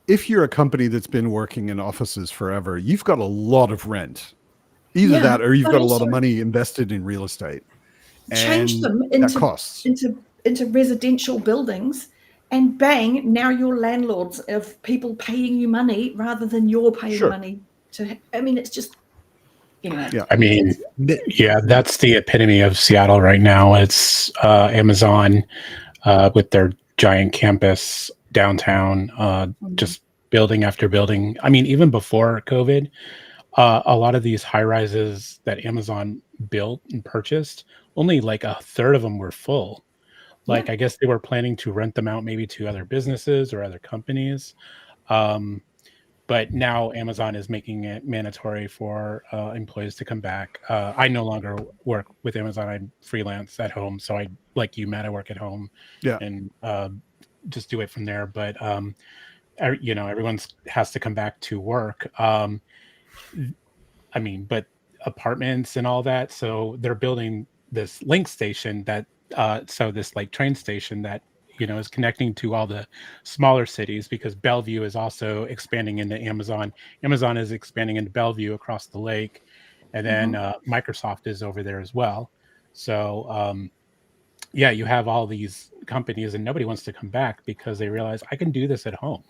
if you're a company that's been working in offices forever, you've got a lot of rent. Either that, or you've got a lot of money invested in real estate.
Change them into residential buildings. And bang, now you're landlords of people paying you money rather than you're paying money it's just,
I mean, that's the epitome of Seattle right now. It's Amazon with their giant campus downtown, just building after building. I mean, even before COVID, a lot of these high rises that Amazon built and purchased, only like a third of them were full. I guess they were planning to rent them out maybe to other businesses or other companies. But now Amazon is making it mandatory for employees to come back. I no longer work with Amazon. I'm freelance at home. So I, like you, Matt, I work at home and just do it from there. But, everyone has to come back to work. But apartments and all that. So they're building this link station that, this like train station that is connecting to all the smaller cities, because Bellevue is also expanding into Amazon. Amazon is expanding into Bellevue across the lake, and then Microsoft is over there as well. So you have all these companies, and nobody wants to come back because they realize I can do this at home,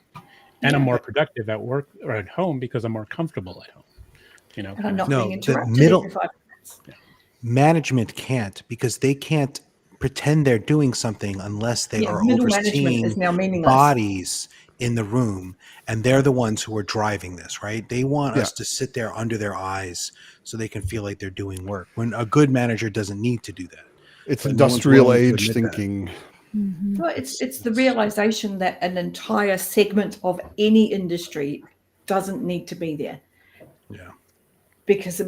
and I'm more productive at work or at home because I'm more comfortable at home.
And I'm not being interrupted
the middle
every 5 minutes.
management can't, because they can't pretend they're doing something unless they are overseeing bodies in the room, and they're the ones who are driving this, right? They want us to sit there under their eyes so they can feel like they're doing work, when a good manager doesn't need to do that.
It's industrial age thinking.
Well, it's the realization that an entire segment of any industry doesn't need to be there.
Yeah.
Because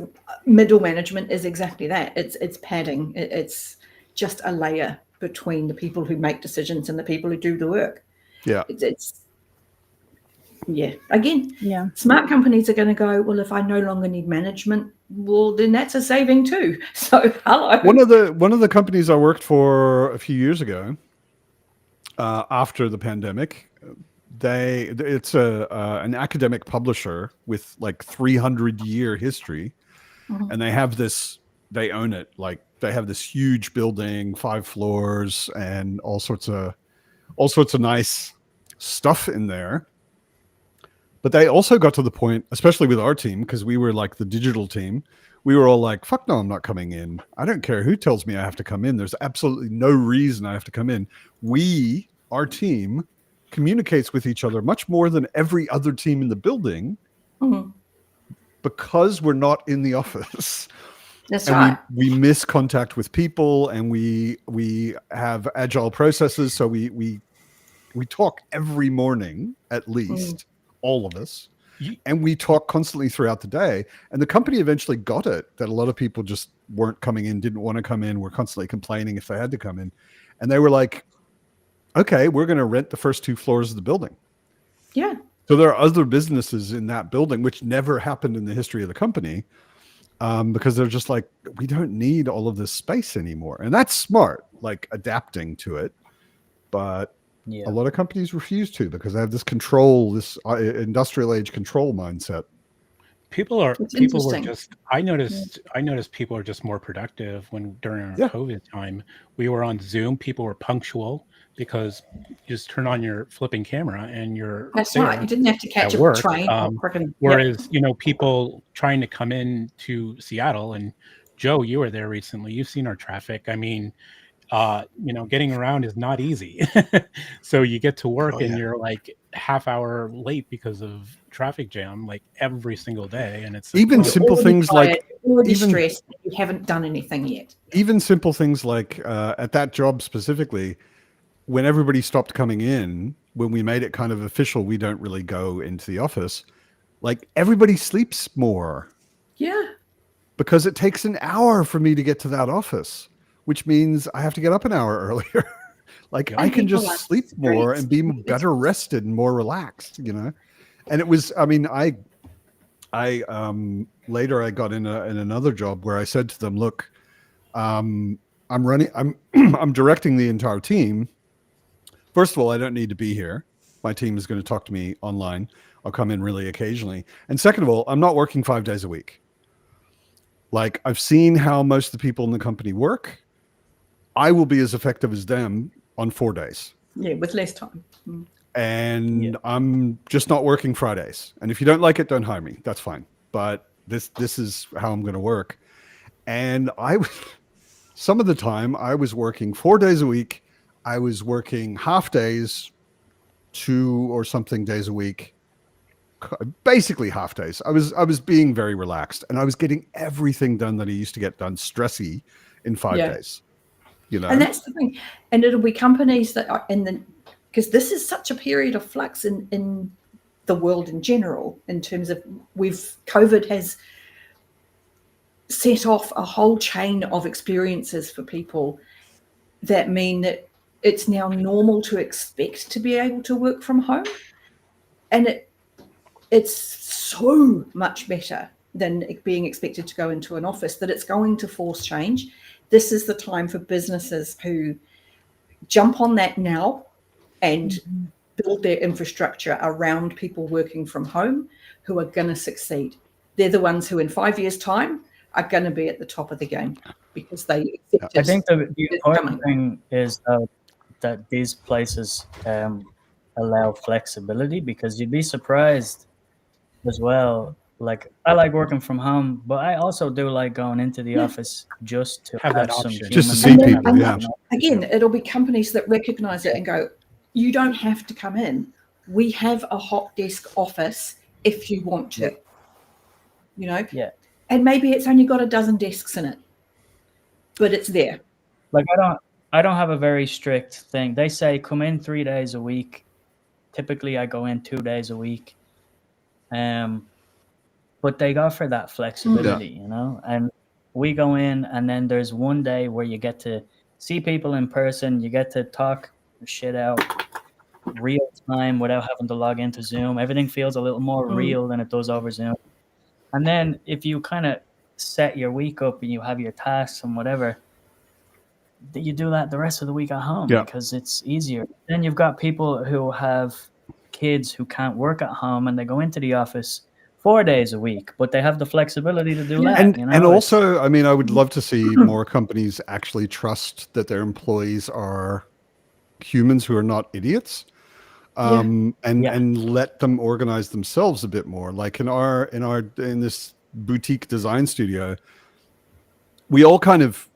middle management is exactly that. It's padding. It's just a layer between the people who make decisions and the people who do the work.
Yeah.
Yeah. Again,
Yeah.
smart companies are going to go, well, if I no longer need management, well, then that's a saving too. So, hello.
One of the companies I worked for a few years ago, after the pandemic, it's an academic publisher with like 300-year history,
Mhm.
and they own it. Like they have this huge building, 5 floors, and all sorts of nice stuff in there. But they also got to the point, especially with our team, because we were like the digital team, we were all like, fuck no, I'm not coming in. I don't care who tells me I have to come in. There's absolutely no reason I have to come in. Our team, communicates with each other much more than every other team in the building,
Mhm.
because we're not in the office.
That's
And
right.
we miss contact with people, and we have agile processes. So we talk every morning, at least, all of us. And we talk constantly throughout the day. And the company eventually got it that a lot of people just weren't coming in, didn't want to come in, were constantly complaining if they had to come in. And they were like, okay, we're going to rent the first 2 floors of the building.
Yeah.
So there are other businesses in that building, which never happened in the history of the company, because they're just like, we don't need all of this space anymore. And that's smart, like adapting to it. But a lot of companies refuse to, because they have this control, this industrial age control mindset.
I noticed people are just more productive during our COVID time. We were on Zoom. People were punctual because you just turn on your flipping camera and you're
That's
there
right. You didn't have to catch
at
a
work.
train. Or
Whereas, people trying to come in to Seattle, and Joe, you were there recently. You've seen our traffic. I mean, getting around is not easy. So you get to work and you're like half hour late because of traffic jam, like every single day. And it's
even simple things like
stressed, you haven't done anything yet.
Even simple things like at that job specifically, when everybody stopped coming in, when we made it kind of official, we don't really go into the office. Like everybody sleeps more.
Yeah.
Because it takes an hour for me to get to that office, which means I have to get up an hour earlier. Like I can just sleep more and be better rested and more relaxed, And it was, I mean, I later I got in another job where I said to them, look, I'm directing the entire team. First of all, I don't need to be here. My team is going to talk to me online. I'll come in really occasionally. And second of all, I'm not working 5 days a week. Like I've seen how most of the people in the company work. I will be as effective as them on 4 days.
Yeah, with less time.
And I'm just not working Fridays. And if you don't like it, don't hire me. That's fine. But this is how I'm going to work. And some of the time I was working 4 days a week. I was working half days, 2 or something days a week. Basically half days. I was being very relaxed, and I was getting everything done that I used to get done stressy in 5 days.
And that's the thing. And it'll be companies that are because this is such a period of flux in the world in general, in terms of COVID has set off a whole chain of experiences for people that mean that it's now normal to expect to be able to work from home. And it's so much better than being expected to go into an office that it's going to force change. This is the time for businesses who jump on that now and build their infrastructure around people working from home who are going to succeed. They're the ones who in 5 years' time are going to be at the top of the game, because they
I think the important thing is that these places allow flexibility, because you'd be surprised as well. Like I like working from home, but I also do like going into the office just to have
that
some
option.
Just to see people,
Again, it'll be companies that recognize it and go, you don't have to come in. We have a hot desk office if you want to.
Yeah.
And maybe it's only got a dozen desks in it, but it's there.
Like I don't have a very strict thing. They say come in 3 days a week. Typically I go in 2 days a week. But they offer that flexibility, and we go in, and then there's one day where you get to see people in person, you get to talk shit out, real time without having to log into Zoom. Everything feels a little more real than it does over Zoom. And then if you kind of set your week up and you have your tasks and whatever, you do that the rest of the week at home because it's easier. Then you've got people who have kids who can't work at home and they go into the office 4 days a week, but they have the flexibility to do that.
And also, I mean, I would love to see more companies actually trust that their employees are humans who are not idiots, and let them organize themselves a bit more. Like in this boutique design studio, we all kind of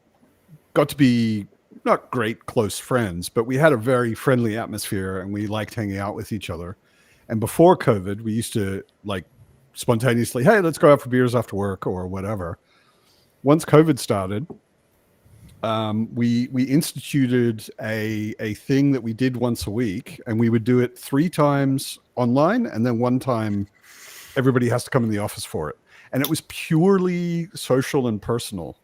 got to be not great close friends, but we had a very friendly atmosphere and we liked hanging out with each other. And before COVID, we used to like spontaneously, hey, let's go out for beers after work or whatever. Once COVID started, we instituted a thing that we did once a week, and we would do it 3 times online, and then 1 time everybody has to come in the office for it. And it was purely social and personal.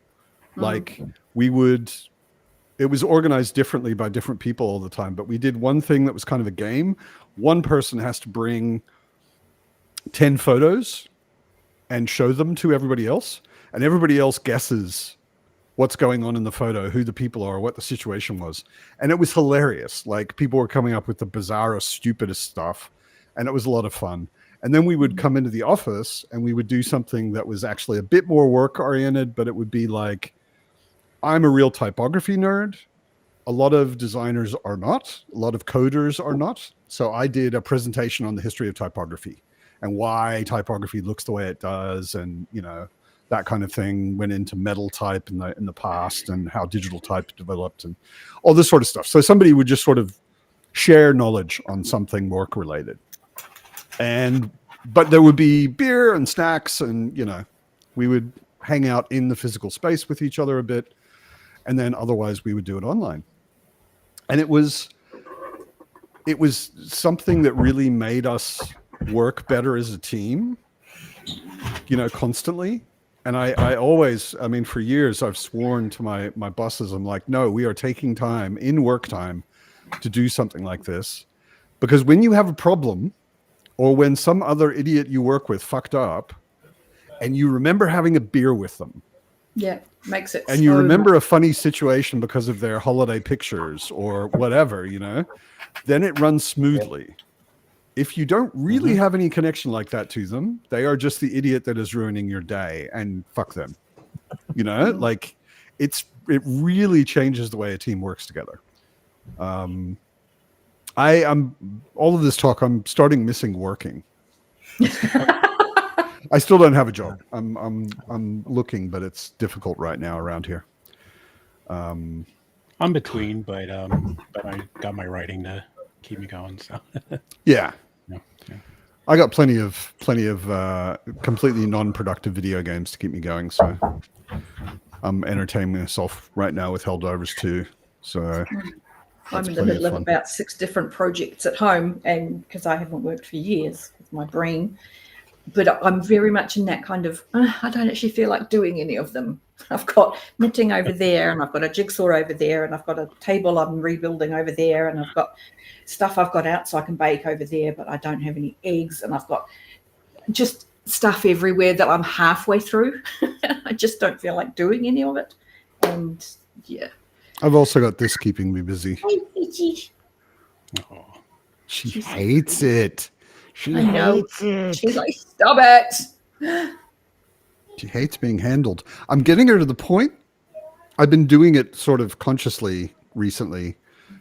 Like it was organized differently by different people all the time, but we did one thing that was kind of a game. One person has to bring 10 photos and show them to everybody else, and everybody else guesses what's going on in the photo, who the people are, what the situation was. And it was hilarious. Like, people were coming up with the bizarrest, stupidest stuff, and it was a lot of fun. And then we would come into the office and we would do something that was actually a bit more work oriented, but it would be like, I'm a real typography nerd. A lot of designers are not. A lot of coders are not. So I did a presentation on the history of typography and why typography looks the way it does, and that kind of thing. Went into metal type in the past and how digital type developed and all this sort of stuff. So somebody would just sort of share knowledge on something work related, but there would be beer and snacks, and we would hang out in the physical space with each other a bit, and then otherwise we would do it online. And it was something that really made us work better as a team, constantly. And I always, for years, I've sworn to my bosses, I'm like, no, we are taking time in work time to do something like this. Because when you have a problem, or when some other idiot you work with fucked up, and you remember having a beer with them.
Yeah, makes it.
And you remember a funny situation because of their holiday pictures or whatever, then it runs smoothly. If you don't really have any connection like that to them, they are just the idiot that is ruining your day, and fuck them. Like it really changes the way a team works together. I'm all of this talk, I'm starting missing working. I still don't have a job. I'm looking, but it's difficult right now around here.
I'm between, but I got my writing to keep me going. So
yeah. I got plenty of completely non-productive video games to keep me going. So I'm entertaining myself right now with Helldivers 2. So
I'm in the middle of about 6 different projects at home, and because I haven't worked for years with my brain. But I'm very much in that kind of, I don't actually feel like doing any of them. I've got knitting over there, and I've got a jigsaw over there, and I've got a table I'm rebuilding over there, and I've got stuff I've got out so I can bake over there, but I don't have any eggs, and I've got just stuff everywhere that I'm halfway through. I just don't feel like doing any of it. And yeah.
I've also got this keeping me busy.
Oh.
She hates it. She hates it.
She's like, stop it.
She hates being handled. I'm getting her to the point. I've been doing it sort of consciously recently,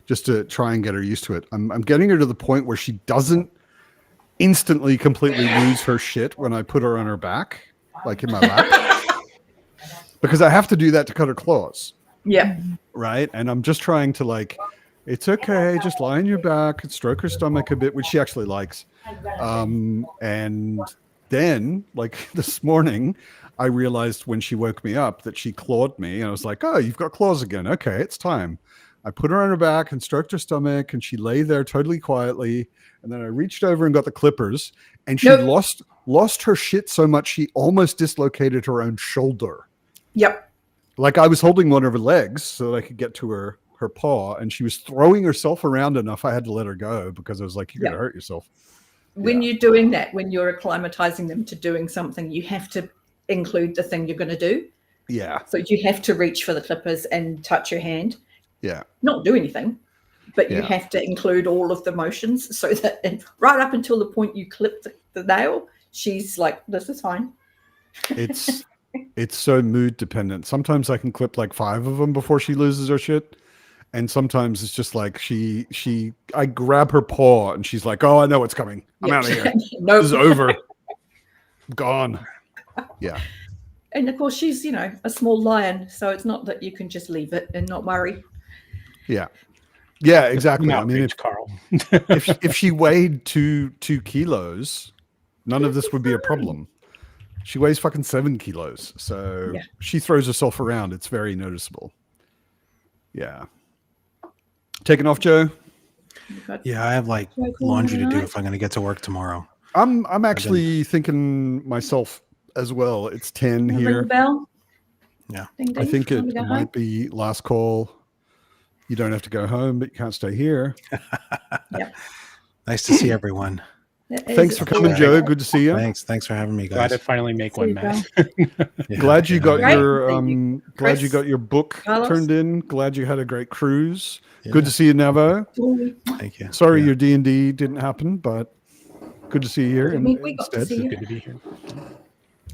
just to try and get her used to it. I'm getting her to the point where she doesn't instantly completely lose her shit when I put her on her back, like in my lap, because I have to do that to cut her claws.
Yeah.
Right. And I'm just trying to like, it's okay, just lie on your back and stroke her stomach a bit, which she actually likes. And then, like this morning, I realized when she woke me up that she clawed me, and I was like, oh, you've got claws again. Okay, it's time. I put her on her back and stroked her stomach, and she lay there totally quietly. And then I reached over and got the clippers, and she lost her shit so much she almost dislocated her own shoulder.
Yep.
Like I was holding one of her legs so that I could get to her her paw, and she was throwing herself around enough. I had to let her go because I was like, "You're gonna hurt yourself."
When you're doing that, when you're acclimatizing them to doing something, you have to include the thing you're going to do.
Yeah.
So you have to reach for the clippers and touch your hand.
Yeah.
Not do anything, but you have to include all of the motions so that right up until the point you clip the nail, she's like, "This is fine."
It's so mood dependent. Sometimes I can clip like 5 of them before she loses her shit. And sometimes it's just like I grab her paw and she's like, "Oh, I know what's coming. I'm out of here. This is over. Gone." Yeah.
And of course, she's, a small lion. So it's not that you can just leave it and not worry.
Yeah. Yeah, exactly. I mean,
Carl.
if she weighed 2 kilos, none of this would be a problem. She weighs fucking 7 kilos. So she throws herself around. It's very noticeable. Yeah. Taking off, Joe?
Yeah, I have like laundry to do if I'm going to get to work tomorrow.
I'm actually thinking myself as well. It's 10
Ring
here.
the bell.
Yeah.
Ding, ding.
I think it
Time to go
might
home.
be last call. You don't have to go home, but you can't stay here.
Nice to see everyone.
Thanks for coming, Joe. Good to see you.
Thanks for having me,
Glad to
guys.
finally make one mess.
Glad you got
Great.
your
Thank you,
glad
Chris.
you got your book
Carlos.
turned in. Glad you had a great cruise. Good to see you, Nevo.
Thank you.
Sorry your D&D didn't happen, but good to see you here
We got to
instead.
see you.
Good to be here.
All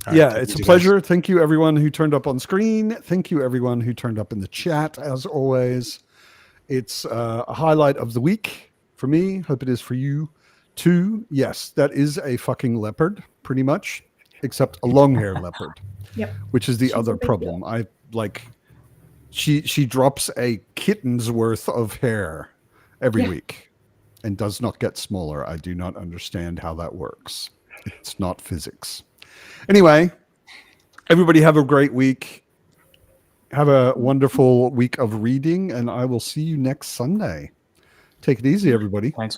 right,
Yeah,
take it
it's a
easy,
pleasure. Thank you, everyone who turned up on screen. Thank you, everyone who turned up in the chat, as always. It's a highlight of the week for me. Hope it is for you too. Yes, that is a fucking leopard, pretty much, except a long-haired leopard, which is the other problem. I like she drops a kitten's worth of hair every week and does not get smaller. I do not understand how that works. It's not physics. Anyway, everybody have a great week. Have a wonderful week of reading, and I will see you next Sunday. Take it easy, everybody.
Thanks.